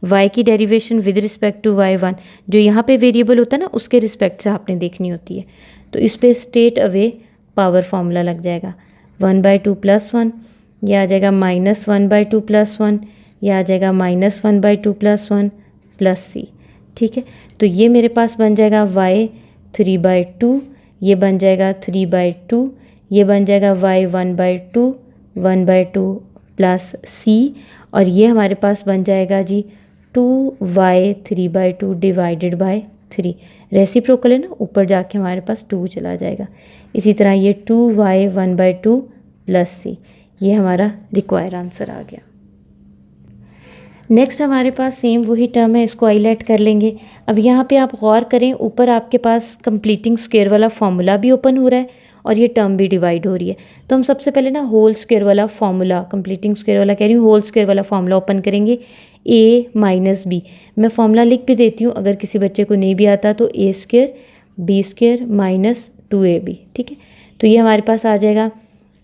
y की derivation with respect to y1, जो यहाँ पे वेरिएबल होता है ना उसके रिस्पेक्ट से आपने देखनी होती है, तो इस पे स्ट्रेट अवे पावर फॉर्मूला लग जाएगा। 1/2 + 1, यह आ जाएगा -1/2 + 1, यह आ जाएगा -1/2 + 1 प्लस c। ठीक है, तो ये मेरे पास बन जाएगा y 3/2, ये बन जाएगा 3/2, ये बन जाएगा y 1/2 प्लस c, और ये हमारे पास बन जाएगा जी 2y 3/2 डिवाइडेड बाय 3। रेसिप्रोकल है ना, ऊपर जाके हमारे पास 2 चला जाएगा। इसी तरह ये 2y 1/2 प्लस c, ये हमारा रिक्वायर आंसर आ गया। नेक्स्ट हमारे पास सेम वही टर्म है, इसको हाईलाइट कर लेंगे। अब यहाँ पे आप गौर करें, ऊपर आपके पास कंप्लीटिंग स्क्वायर वाला फॉर्मूला भी ओपन हो रहा है और ये टर्म भी डिवाइड हो रही है। तो हम सबसे पहले ना होल स्क्वायर वाला फॉर्मूला, कंप्लीटिंग स्क्वायर वाला कह रही हूँ, होल स्क्वायर वाला फॉर्मूला ओपन करेंगे। a - b, मैं फॉर्मूला लिख भी देती हूँ, अगर किसी बच्चे को नहीं भी आता तो a² b² - 2ab। ठीक है, तो ये हमारे पास आ जाएगा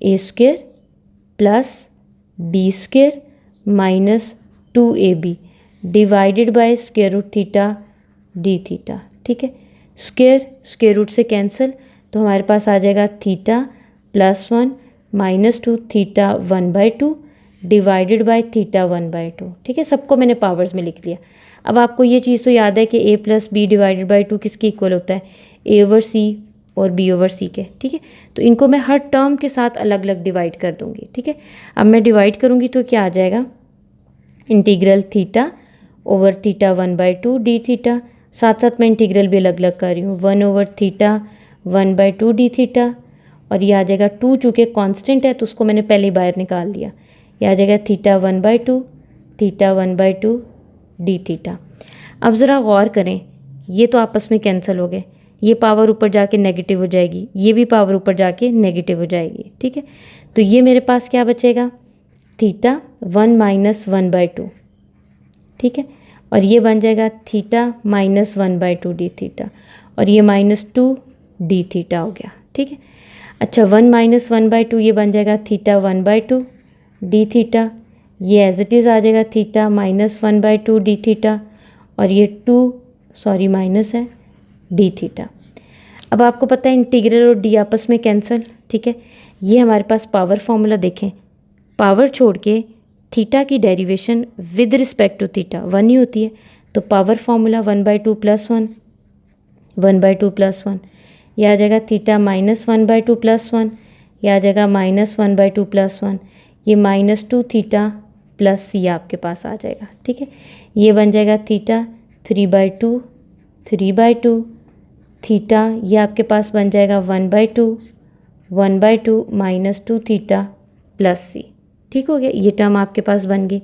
a² + b² - 2ab divided by square root theta d theta. ठीक है, स्क्वायर रूट से कैंसिल, तो हमारे पास आ जाएगा theta +1 - 2 theta 1/2 divided by theta 1/2। ठीक है, सबको मैंने पावर्स में लिख लिया। अब आपको ये चीज़ तो याद है कि a + b डिवाइडेड बाय 2 किसके इक्वल होता है, a/c और b/c के। ठीक है, तो इनको मैं हर टर्म के साथ अलग अलग डिवाइड कर दूंगी। ठीक है, अब मैं डिवाइड करूँगी तो क्या आ जाएगा, integral theta over theta 1/2 D theta, साथ साथ मैं इंटीग्रल भी अलग अलग कर रही हूँ, 1/थीटा 1/2 डी थीटा, और ये आ जाएगा 2, चूँकि कांस्टेंट है तो उसको मैंने पहले ही बाहर निकाल दिया, ये आ जाएगा थीटा 1/2 डी थीटा। अब ज़रा गौर करें, ये तो आपस में कैंसिल हो गए, ये पावर ऊपर जाके नेगेटिव हो जाएगी, ये भी पावर ऊपर जाके नेगेटिव हो जाएगी। ठीक है, तो ये मेरे पास क्या बचेगा, थीटा 1 - 1/2। ठीक है, और ये बन जाएगा थीटा -1/2 डी थीटा, और ये -2 डी थीटा हो गया। ठीक है, अच्छा 1 - 1/2 ये बन जाएगा थीटा 1/2 डी थीटा, ये एज इट इज़ आ जाएगा थीटा -1/2 डी थीटा, और ये 2 सॉरी माइनस है डी थीटा। अब आपको पता है इंटीग्रल और डी आपस में कैंसिल। ठीक है, ये हमारे पास पावर फॉर्मूला देखें, पावर छोड़ के थीटा की derivation with respect to theta 1 ही होती है, तो पावर फॉर्मूला 1/2 + 1, 1/2 + 1, यह आ जाएगा थीटा -1/2 + 1, ये आ जाएगा -1/2 + 1, ये -2 थीटा प्लस सी आपके पास आ जाएगा। ठीक है, ये बन जाएगा थीटा 3/2 थीटा, ये आपके पास बन जाएगा 1/2 -2 थीटा प्लस सी। ठीक हो गया, ये टर्म आपके पास बन गई।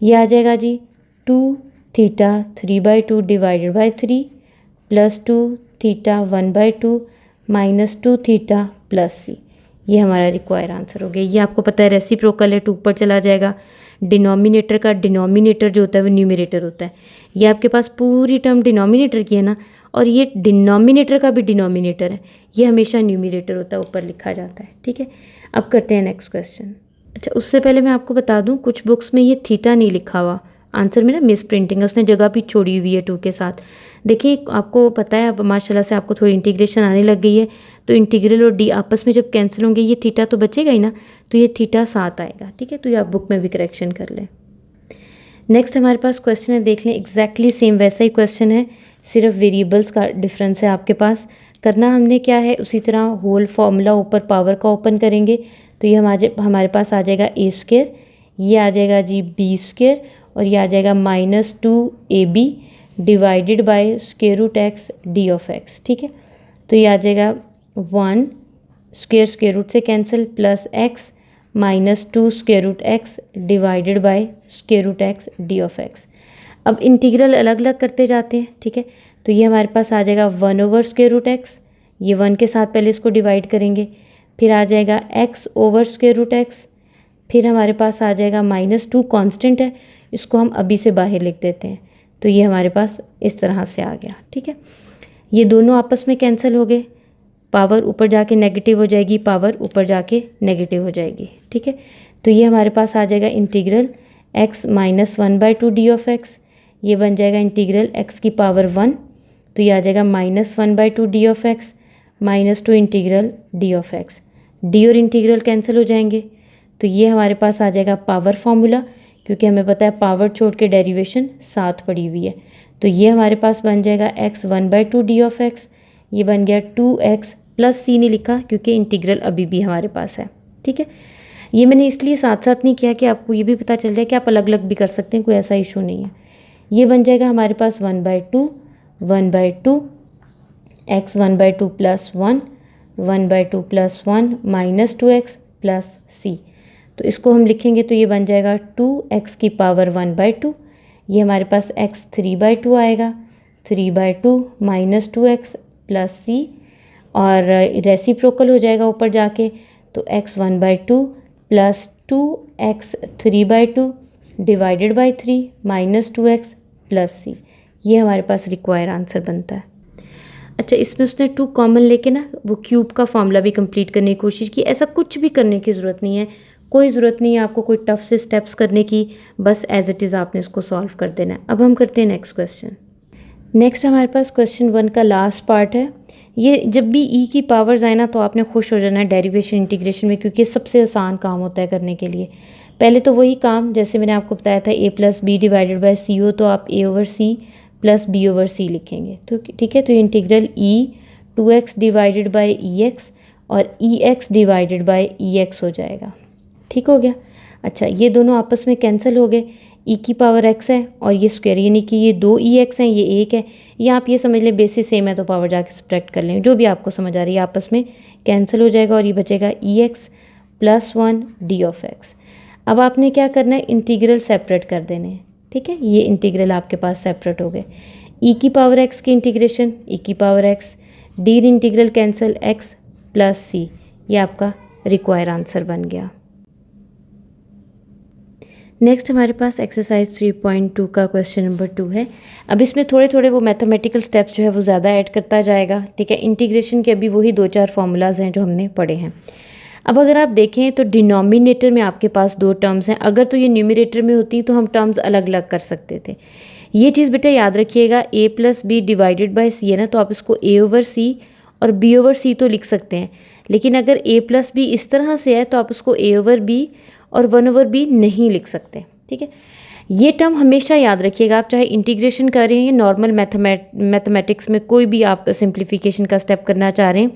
ये आ जाएगा जी 2 theta 3/2 divided by 3 plus 2 theta 1/2 -2 theta plus सी। ये हमारा रिक्वायर आंसर हो गया। ये आपको पता है रेसिप्रोकल है, 2 ऊपर चला जाएगा। डिनोमिनेटर का डिनोमिनेटर जो होता है वो न्यूमरेटर होता है। ये आपके पास पूरी टर्म डिनोमिनेटर की है ना, और ये डिनोमिनेटर का भी डिनोमिनेटर है, ये हमेशा न्यूमरेटर होता है, ऊपर लिखा जाता है। ठीक है, अब करते हैं नेक्स्ट क्वेश्चन। अच्छा, उससे पहले मैं आपको बता दूं, कुछ बुक्स में ये थीटा नहीं लिखा हुआ, आंसर में ना मिस प्रिंटिंग है, उसने जगह भी छोड़ी हुई है 2 के साथ। देखिए, आपको पता है अब माशाल्लाह से आपको थोड़ी इंटीग्रेशन आने लग गई है, तो इंटीग्रल और डी आपस में जब कैंसिल होंगे ये थीटा तो बचेगा ही ना, तो ये थीटा 7 आएगा। ठीक है, तो ये आप बुक में भी करेक्शन कर लें। नेक्स्ट हमारे पास क्वेश्चन है, देख लें, एग्जैक्टली सेम वैसा ही क्वेश्चन है, सिर्फ वेरिएबल्स का डिफरेंस है आपके पास। करना हमने क्या है, उसी तरह होल फार्मूला ऊपर पावर का ओपन करेंगे, तो ये हमारे पास आ जाएगा a², ये आ जाएगा जी b², और ये आ जाएगा -2ab divided bye √x d(x). ठीक है, तो ये आ जाएगा 1 स्क्वायर रूट से cancel plus x -2 √x divided by √x d(x). अब इंटीग्रल अलग अलग करते जाते हैं। ठीक है, तो ये हमारे पास आ जाएगा 1/√x, ये 1 के साथ पहले इसको डिवाइड करेंगे, फिर आ जाएगा x/√x, फिर हमारे पास आ जाएगा -2 कांस्टेंट है, इसको हम अभी से बाहर लिख देते हैं, तो ये हमारे पास इस तरह से आ गया। ठीक है, ये दोनों आपस में कैंसिल हो गए, पावर ऊपर जाके नेगेटिव हो जाएगी, पावर ऊपर जाके नेगेटिव हो जाएगी। ठीक है, तो ये हमारे पास आ जाएगा इंटीग्रल x -1/2 d(x), ये बन जाएगा इंटीग्रल x की पावर 1, तो ये आ जाएगा -1/2 d(x) -2 इंटीग्रल d(x). डी और इंटीग्रल कैंसिल हो जाएंगे, तो ये हमारे पास आ जाएगा पावर फार्मूला, क्योंकि हमें पता है पावर छोड़ के डेरिवेशन साथ पड़ी हुई है, तो ये हमारे पास बन जाएगा x 1/2 d(x), ये बन गया 2x प्लस सी नहीं लिखा क्योंकि इंटीग्रल अभी भी हमारे पास है। ठीक है, ये मैंने इसलिए साथ साथ नहीं किया कि आपको ये भी पता चल जाए कि आप अलग अलग भी कर सकते हैं, कोई ऐसा इशू नहीं है। ये बन जाएगा हमारे पास 1/2 x 1/2 plus 1 1/2 plus 1 -2x plus सी, तो इसको हम लिखेंगे तो ये बन जाएगा 2x की पावर 1/2, ये हमारे पास x 3/2 आएगा, 3/2 -2x प्लस सी, और रेसिप्रोकल हो जाएगा ऊपर जाके, तो x 1/2 plus 2x 3/2 divided by 3 -2x plus सी, ये हमारे पास रिक्वायर आंसर बनता है। अच्छा, इसमें उसने 2 कॉमन लेके ना वो क्यूब का फॉर्मूला भी कंप्लीट करने की कोशिश की। ऐसा कुछ भी करने की ज़रूरत नहीं है, कोई ज़रूरत नहीं है आपको कोई टफ से स्टेप्स करने की, बस एज इट इज़ आपने इसको सॉल्व कर देना है। अब हम करते हैं नेक्स्ट क्वेश्चन। नेक्स्ट हमारे पास क्वेश्चन 1 का लास्ट पार्ट है। ये जब भी ई की पावर्स आए ना तो आपने खुश हो जाना है डेरिवेशन इंटीग्रेशन में, क्योंकि ये सबसे आसान काम होता है करने के लिए। पहले तो वही काम जैसे मैंने आपको बताया था a + b डिवाइडेड बाई सी हो, तो आप a/c प्लस b/c लिखेंगे। तो ठीक है, तो integral e 2x divided by ex और ex डिवाइडेड बाई ex हो जाएगा। ठीक हो गया। अच्छा, ये दोनों आपस में कैंसिल हो गए, e की पावर x है और ये स्क्वायर, यानी कि ये 2 ex हैं, ये 1 है, या आप ये समझ लें बेसिस सेम है तो पावर जाके सब्ट्रैक्ट कर लें, जो भी आपको समझ आ रही है, आपस में कैंसिल हो जाएगा और ये बचेगा ex प्लस 1 d(x). अब आपने क्या करना है, इंटीग्रल सेपरेट कर देने हैं। ठीक है, ये इंटीग्रल आपके पास सेपरेट हो गए, e की पावर x की इंटीग्रेशन e की power x, d integral cancel x plus सी, ये आपका रिक्वायर आंसर बन गया। नेक्स्ट हमारे पास एक्सरसाइज 3.2 का क्वेश्चन नंबर 2 है। अब इसमें थोड़े थोड़े वो मैथमेटिकल स्टेप्स जो है वो ज़्यादा ऐड करता जाएगा। ठीक है, इंटीग्रेशन के अभी वही 2-4 फार्मूलाज हैं जो हमने पढ़े हैं। अब अगर आप देखें तो डिनोमिनेटर में आपके पास 2 टर्म्स हैं, अगर तो ये न्यूमरेटर में होती तो हम टर्म्स अलग अलग कर सकते थे। ये चीज़ बेटा याद रखिएगा, a + b divided by c है ना, तो आप इसको a/c और b/c तो लिख सकते हैं, लेकिन अगर a + b इस तरह से है तो आप उसको a/b और 1/b नहीं लिख सकते। ठीक है, ये टर्म हमेशा याद रखिएगा, आप चाहे इंटीग्रेशन कर रहे हैं या नॉर्मल मैथमेटिक्स में कोई भी आप सिंप्लीफिकेशन का स्टेप करना चाह रहे हैं,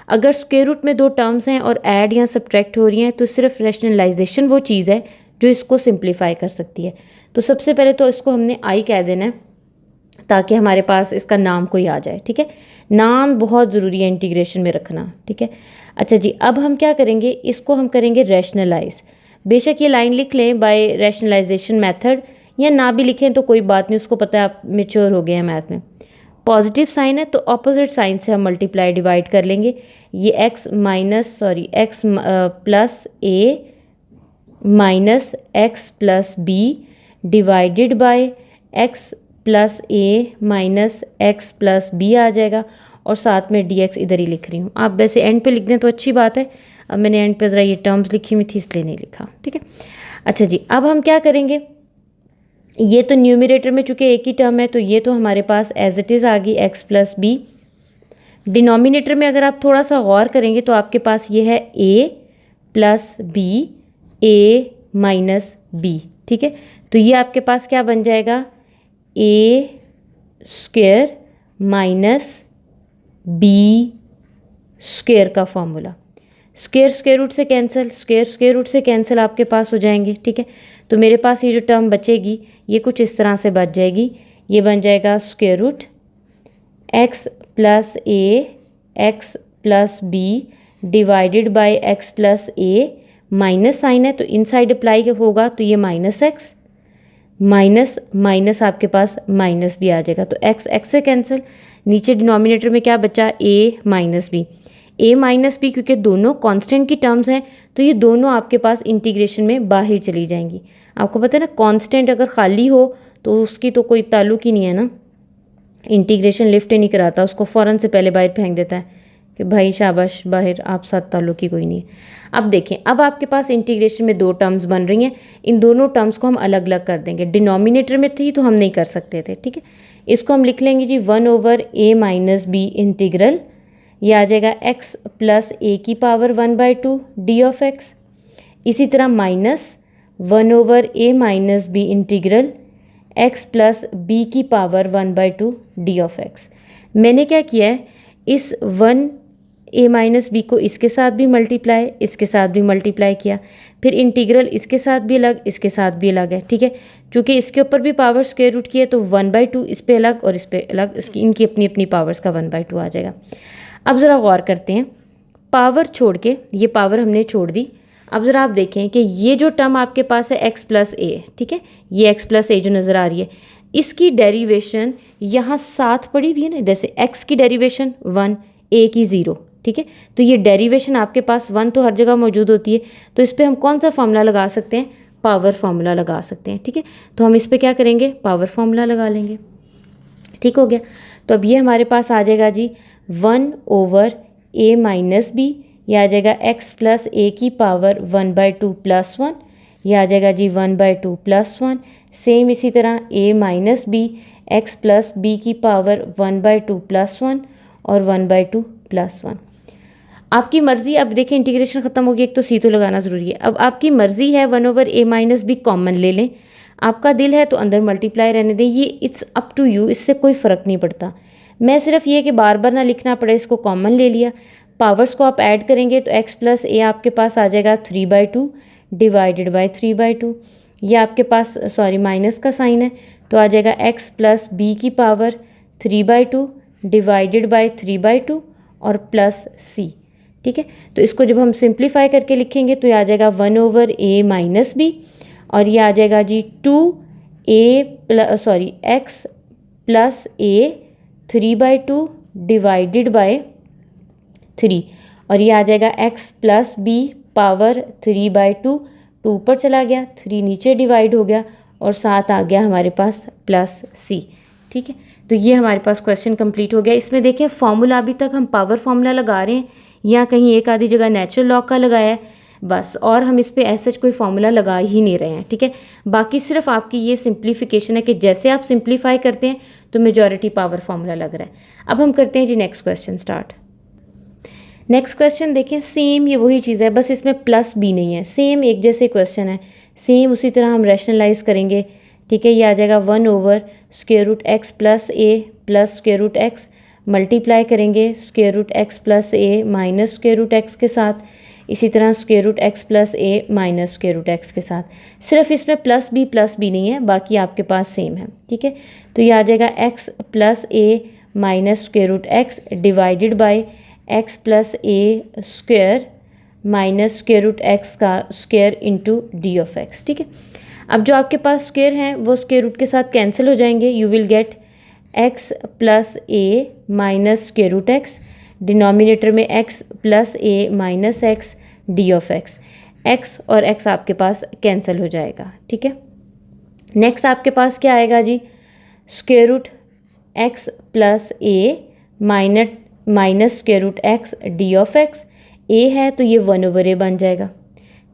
अगर स्क्वायर रूट में दो टर्म्स हैं और ऐड या सब्ट्रैक्ट हो रही हैं तो सिर्फ रैशनलाइजेशन वो चीज़ है जो इसको सिंप्लीफाई कर सकती है। तो सबसे पहले तो इसको हमने आई कह देना है ताकि हमारे पास इसका नाम कोई आ जाए, ठीक है। नाम बहुत ज़रूरी है इंटीग्रेशन में रखना, ठीक है। अच्छा जी, अब हम क्या करेंगे, इसको हम करेंगे रैशनलाइज। बेशक ये लाइन लिख लें बाय रैशनलाइजेशन मेथड, या ना भी लिखें तो कोई बात नहीं, उसको पता है आप मेच्योर हो गए हैं मैथ में। पॉजिटिव साइन है तो ऑपोजिट साइन से हम मल्टीप्लाई डिवाइड कर लेंगे। ये x plus a minus x plus B divided by x plus a minus x plus b आ जाएगा, और साथ में डी एक्स इधर ही लिख रही हूँ। आप वैसे एंड पे लिख दें तो अच्छी बात है, अब मैंने एंड पे ज़रा ये टर्म्स लिखी हुई थी इसलिए नहीं लिखा, ठीक है। अच्छा जी, अब हम क्या करेंगे, ये तो न्यूमरेटर में चूँकि एक ही टर्म है तो ये तो हमारे पास एज इट इज़ आ गई एक्स प्लस बी। डिनोमिनेटर में अगर आप थोड़ा सा गौर करेंगे तो आपके पास ये है ए plus b a minus B, ठीक है। तो ये आपके पास क्या बन जाएगा, ए स्क्वायर माइनस बी स्क्वायर का फॉर्मूला। स्क्वायर स्क्वायर रूट से कैंसिल, स्क्वायर स्क्वायर रूट से कैंसिल आपके पास हो जाएंगे, ठीक है। तो मेरे पास ये जो टर्म बचेगी ये कुछ इस तरह से बच जाएगी, ये बन जाएगा square root x plus a x plus B divided by x plus a, minus sine है तो इनसाइड अप्लाई होगा तो ये माइनस एक्स, माइनस माइनस आपके पास माइनस भी आ जाएगा, तो एक्स एक्स से कैंसिल। नीचे डिनोमिनेटर में क्या बचा, ए minus B. A minus B क्योंकि दोनों कांस्टेंट की टर्म्स हैं तो ये दोनों आपके पास इंटीग्रेशन में बाहर चली जाएंगी। आपको पता है ना, कांस्टेंट अगर खाली हो तो उसकी तो कोई ताल्लुक ही नहीं है ना, इंटीग्रेशन लिफ्ट ही नहीं कराता, उसको फ़ौरन से पहले बाहर फेंक देता है कि भाई शाबाश बाहर, आप साथ ताल्लुक ही कोई नहीं है। अब देखें, अब आपके पास इंटीग्रेशन में दो टर्म्स बन रही हैं, इन दोनों टर्म्स को हम अलग अलग कर देंगे। डिनोमिनेटर में थी तो हम नहीं कर सकते थे, ठीक है। इसको हम लिख लेंगे जी 1/a माइनस बी इंटीग्रल, ये आ जाएगा x प्लस ए की पावर 1/2 डी ऑफ एक्स। इसी तरह minus 1/a minus b integral x plus b की पावर 1/2 डी ऑफ एक्स। मैंने क्या किया है, इस 1a माइनस बी को इसके साथ भी मल्टीप्लाई, इसके साथ भी मल्टीप्लाई किया, फिर इंटीग्रल इसके साथ भी अलग, इसके साथ भी अलग है, ठीक है। चूँकि इसके ऊपर भी पावर स्क्वायर रूट की है तो 1/2 इस पे अलग और इस पे अलग, इसकी इनकी अपनी अपनी पावर्स का 1/2 आ जाएगा। अब ज़रा गौर करते हैं, पावर छोड़ के, ये पावर हमने छोड़ दी। अब ज़रा आप देखें कि ये जो टर्म आपके पास है x प्लस ए, ठीक है, ये x प्लस ए जो नज़र आ रही है, इसकी डेरिवेशन यहाँ साथ पड़ी हुई है ना, जैसे x की डेरिवेशन 1, a की 0, ठीक है। तो ये डेरिवेशन आपके पास 1 तो हर जगह मौजूद होती है, तो इस पर हम कौन सा फॉर्मूला लगा सकते हैं, पावर फॉर्मूला लगा सकते हैं, ठीक है। तो हम इस पर क्या करेंगे, पावर फॉर्मूला लगा लेंगे, ठीक हो गया। तो अब ये हमारे पास आ जाएगा जी 1/a माइनस बी, यह आ जाएगा x प्लस ए की पावर 1/2 प्लस 1, यह आ जाएगा जी 1/2 प्लस 1। सेम इसी तरह a minus b x plus b की पावर 1/2 प्लस 1 और 1/2 प्लस 1। आपकी मर्ज़ी, अब देखें इंटीग्रेशन ख़त्म हो गई, एक तो सी तो लगाना ज़रूरी है। अब आपकी मर्ज़ी है 1/a माइनस बी कॉमन ले लें, आपका दिल है तो अंदर मल्टीप्लाई रहने दें, ये इट्स अप टू यू, इससे कोई फ़र्क नहीं पड़ता। मैं सिर्फ ये कि बार बार ना लिखना पड़े, इसको कॉमन ले लिया। पावर्स को आप ऐड करेंगे तो x प्लस ए आपके पास आ जाएगा 3/2 डिवाइडेड बाई 3/2, ये आपके पास सॉरी माइनस का साइन है तो आ जाएगा x प्लस बी की पावर 3/2 डिवाइडेड बाई 3/2 और प्लस c, ठीक है। तो इसको जब हम सिंप्लीफाई करके लिखेंगे तो ये आ जाएगा 1/a माइनस बी, और ये आ जाएगा जी 2x plus A 3/2 divided by 3, और ये आ जाएगा x प्लस बी पावर 3/2, 2 ऊपर चला गया, 3 नीचे डिवाइड हो गया और साथ आ गया हमारे पास प्लस c, ठीक है। तो ये हमारे पास क्वेश्चन कंप्लीट हो गया। इसमें देखें फॉर्मूला अभी तक हम पावर फॉर्मूला लगा रहे हैं या कहीं एक आधी जगह नेचुरल लॉग का लगाया है बस, और हम इस पे ऐसा कोई फॉर्मूला लगा ही नहीं रहे हैं, ठीक है। बाकी सिर्फ आपकी ये सिंप्लीफिकेशन है कि जैसे आप सिंप्लीफाई करते हैं तो मेजॉरिटी पावर फॉर्मूला लग रहा है। अब हम करते हैं जी next question start. Next question देखें, सेम ये वही चीज़ है, बस इसमें प्लस बी नहीं है, सेम एक जैसे क्वेश्चन है, सेम उसी तरह हम रैशनलाइज करेंगे, ठीक है। ये आ जाएगा 1/√x plus a plus square root x multiply करेंगे square root x plus a minus square root x के साथ, इसी तरह square root x plus a minus square root x के साथ। सिर्फ इसमें प्लस बी नहीं है, बाकी आपके पास सेम है, ठीक है। तो ये आ जाएगा x plus a minus square root x divided by x plus a square minus square root x का square into d of x, ठीक है। अब जो आपके पास स्क्वायर हैं वो स्क्वायर रूट के साथ कैंसिल हो जाएंगे, you will get x plus a minus square root x, denominator में x plus a minus x D of x, x और एक्स आपके पास कैंसिल हो जाएगा, ठीक है। नेक्स्ट आपके पास क्या आएगा जी, square root x plus a minus square root x D of x, a है तो ये 1/a बन जाएगा,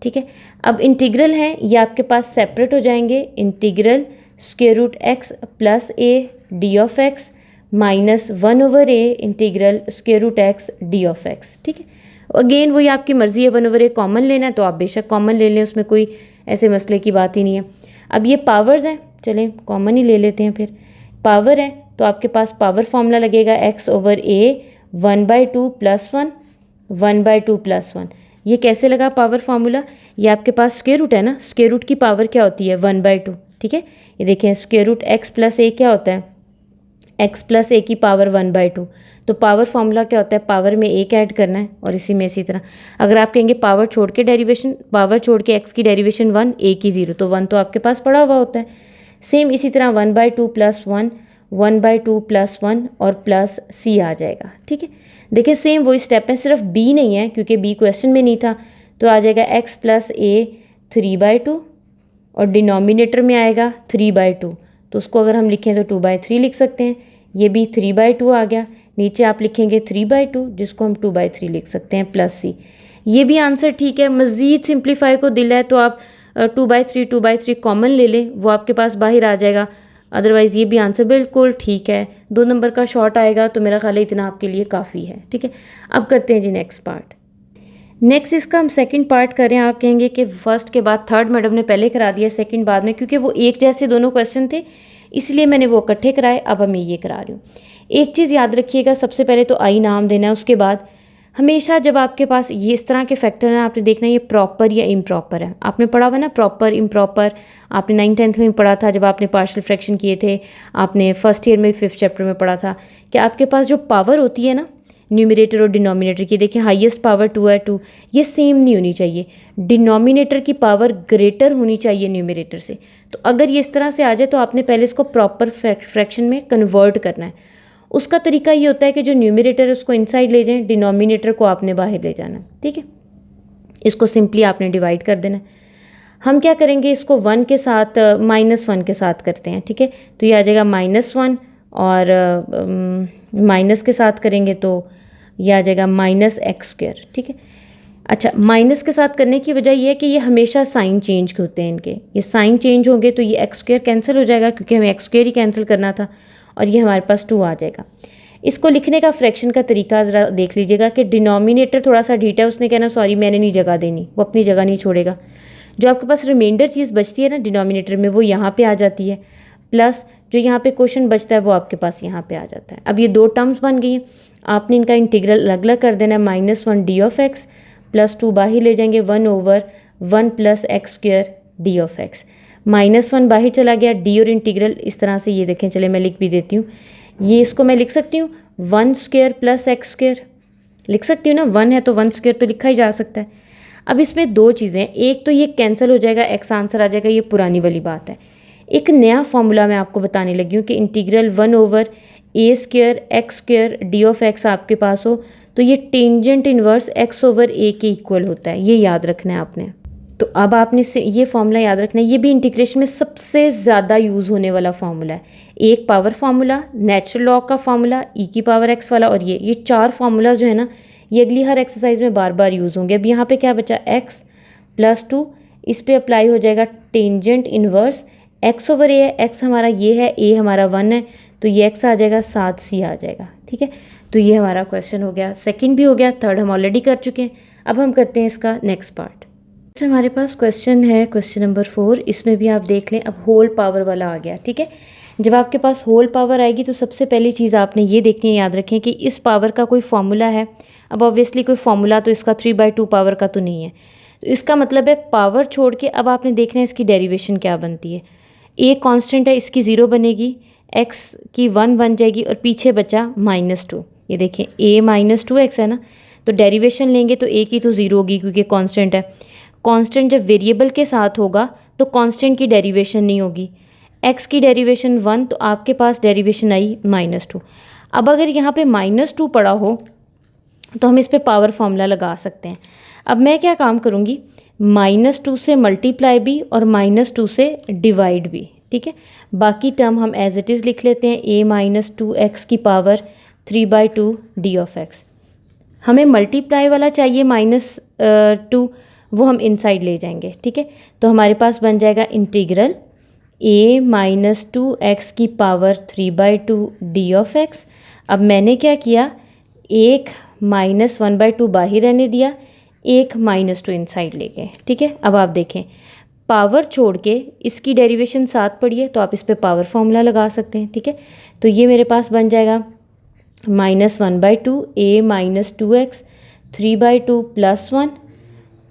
ठीक है। अब इंटीग्रल है ये आपके पास सेपरेट हो जाएंगे, integral square root x plus a d of x minus 1/a integral square root x D of x, ठीक है। अगेन वही आपकी मर्ज़ी है, 1/a कॉमन लेना है तो आप बेशक कॉमन ले लें, उसमें कोई ऐसे मसले की बात ही नहीं है। अब ये पावर्स हैं, चलें कॉमन ही ले लेते हैं, फिर पावर है तो आपके पास पावर फॉर्मूला लगेगा एक्स ओवर ए 1/2 + 1 1/2 + 1। ये कैसे लगा पावर फार्मूला, ये आपके पास स्क्वायर रूट है ना, स्क्वायर रूट की पावर क्या होती है 1/2, ठीक है। ये देखें स्क्वायर रूट एक्स प्लस ए क्या होता है, एक्स प्लस ए की पावर 1/2, तो पावर फार्मूला क्या होता है, पावर में एक ऐड करना है और इसी में इसी तरह। अगर आप कहेंगे पावर छोड़ के डेरिवेशन, पावर छोड़ के एक्स की डेरिवेशन 1 ए की 0, तो 1 तो आपके पास पड़ा हुआ होता है। सेम इसी तरह 1/2 + 1 1/2 + 1 और प्लस सी आ जाएगा, ठीक है। देखिए सेम वही स्टेप है, सिर्फ बी नहीं है क्योंकि बी क्वेश्चन में नहीं था, तो आ जाएगा एक्स प्लस ए 3/2 और डिनोमिनेटर में आएगा 3/2, तो उसको अगर हम लिखें तो 2/3 लिख सकते हैं। ये भी 3/2 आ गया, नीचे आप लिखेंगे 3/2 जिसको हम 2/3 लिख सकते हैं प्लस सी। ये भी आंसर ठीक है। मज़ीद सिंप्लीफाई को दिल है तो आप 2/3 कॉमन ले लें, वो आपके पास बाहर आ जाएगा। अदरवाइज़ ये भी आंसर बिल्कुल ठीक है, 2 नंबर का शॉर्ट आएगा, तो मेरा ख्याल है इतना आपके लिए काफ़ी है, ठीक है। अब करते हैं जी नेक्स्ट पार्ट। नेक्स्ट इसका हम सेकंड पार्ट कर रहे हैं। आप कहेंगे कि फर्स्ट के बाद थर्ड मैडम ने पहले करा दिया, सेकंड बाद में, क्योंकि वो एक जैसे दोनों क्वेश्चन थे इसलिए मैंने वो इकट्ठे कराए। अब मैं ये करा रही हूँ। एक चीज़ याद रखिएगा, सबसे पहले तो आई नाम देना है, उसके बाद हमेशा जब आपके पास ये इस तरह के फैक्टर हैं आपने देखना है ये प्रॉपर या इम्प्रॉपर है। आपने पढ़ा हुआ ना प्रॉपर इम्प्रॉपर, आपने 9th-10th में पढ़ा था जब आपने पार्शियल फ्रैक्शन किए थे, आपने फर्स्ट ईयर में 5th चैप्टर में पढ़ा था कि आपके पास जो पावर होती है ना न्यूमरेटर और डिनोमिनेटर की, देखिए हाईएस्ट पावर 2 है, 2 ये सेम नहीं होनी चाहिए, डिनोमिनेटर की पावर ग्रेटर होनी चाहिए न्यूमरेटर से। तो अगर ये इस तरह से आ जाए तो आपने पहले इसको प्रॉपर फ्रैक्शन में कन्वर्ट करना है। उसका तरीका ये होता है कि जो न्यूमरेटर है उसको इनसाइड ले जाएं, डिनोमिनेटर को आपने बाहर ले जाना, ठीक है। इसको सिंपली आपने डिवाइड कर देना। हम क्या करेंगे, इसको 1 के साथ -1 के साथ करते हैं, ठीक है। तो ये आ जाएगा -1 और माइनस के साथ करेंगे तो ये आ जाएगा -x², ठीक है। अच्छा, माइनस के साथ करने की वजह यह है कि ये हमेशा साइन चेंज होते हैं इनके, ये साइन चेंज होंगे तो ये x² कैंसिल हो जाएगा क्योंकि हमें x² ही कैंसिल करना था और ये हमारे पास 2 आ जाएगा। इसको लिखने का फ्रैक्शन का तरीका ज़रा देख लीजिएगा कि डिनोमिनेटर थोड़ा सा ढीठा है, उसने कहना सॉरी मैंने नहीं जगह देनी, वो अपनी जगह नहीं छोड़ेगा। जो आपके पास रिमाइंडर चीज़ बचती है ना डिनोमिनेटर में, वो यहाँ पे आ जाती है, प्लस जो यहाँ पे क्वेश्चन बचता है वो आपके पास यहाँ पे आ जाता है। अब ये 2 टर्म्स बन गई हैं, आपने इनका इंटीग्रल अलग अलग कर देना है। -1 डी ऑफ एक्स प्लस 2 बाहर ले जाएंगे 1/1 + x² डी ऑफ एक्स। -1 बाहर चला गया, डी और इंटीग्रल इस तरह से, ये देखें, चले मैं लिख भी देती हूँ। ये इसको मैं लिख सकती हूँ 1² + x² लिख सकती हूँ ना, 1 है तो 1² तो लिखा ही जा सकता है। अब इसमें 2 चीज़ें, एक तो ये कैंसिल हो जाएगा, x आंसर आ जाएगा, ये पुरानी वाली बात है। एक नया फॉर्मूला मैं आपको बताने लगी हूँ कि integral 1/a² x² D of x आपके पास हो तो ये टेंजेंट इन्वर्स x/a के इक्वल होता है, ये याद रखना है आपने। तो अब आपने ये फॉर्मूला याद रखना है, ये भी इंटीग्रेशन में सबसे ज़्यादा यूज़ होने वाला फॉर्मूला है। एक पावर फार्मूला, नेचुरल लॉग का फार्मूला, e⁻x वाला, और ये 4 फार्मूला जो है ना ये अगली हर एक्सरसाइज में बार बार यूज़ होंगे। अब यहाँ पे क्या बचा, x + 2, इस पर अप्लाई हो जाएगा टेंजेंट इन्वर्स x/a है, x हमारा ये है, a हमारा 1 है, तो ये x आ जाएगा 7c आ जाएगा, ठीक है। तो ये हमारा क्वेश्चन हो गया, सेकंड भी हो गया, थर्ड हम ऑलरेडी कर चुके हैं। अब हम करते हैं इसका नेक्स्ट पार्ट। अच्छा, हमारे पास क्वेश्चन है क्वेश्चन नंबर 4। इसमें भी आप देख लें, अब होल पावर वाला आ गया। ठीक है, जब आपके पास होल पावर आएगी तो सबसे पहली चीज़ आपने ये देखनी है, याद रखें कि इस पावर का कोई फॉर्मूला है। अब ऑब्वियसली कोई फॉर्मूला तो इसका 3/2 पावर का तो नहीं है, तो इसका मतलब है पावर छोड़ के अब आपने देखना है इसकी डेरिवेशन क्या बनती है। ए कांस्टेंट है, इसकी 0 बनेगी, एक्स की 1 बन जाएगी और पीछे बचा -2। ये देखें a -2x है ना, तो डेरिवेशन लेंगे तो a की तो 0 होगी क्योंकि कांस्टेंट है। कांस्टेंट जब वेरिएबल के साथ होगा तो कांस्टेंट की डेरिवेशन नहीं होगी। x की डेरिवेशन 1, तो आपके पास डेरिवेशन आई -2। अब अगर यहाँ पे -2 पड़ा हो तो हम इस पे पावर फॉर्मूला लगा सकते हैं। अब मैं क्या काम करूँगी, -2 से मल्टीप्लाई भी और -2 से डिवाइड भी। ठीक है, बाकी टर्म हम एज इट इज़ लिख लेते हैं, a -2x की पावर 3/2 d ऑफ x। हमें मल्टीप्लाई वाला चाहिए -2, वो हम इनसाइड ले जाएंगे। ठीक है, तो हमारे पास बन जाएगा इंटीग्रल a -2x की पावर 3/2 d ऑफ x। अब मैंने क्या किया, एक -1/2 बाहर रहने दिया, एक -2 इनसाइड ले गए। ठीक है, अब आप देखें पावर छोड़ के इसकी डेरिवेशन 7 पड़ी है, तो आप इस पे पावर फॉर्मूला लगा सकते हैं। ठीक है, तो ये मेरे पास बन जाएगा -1/2 a -2x 3/2 + 1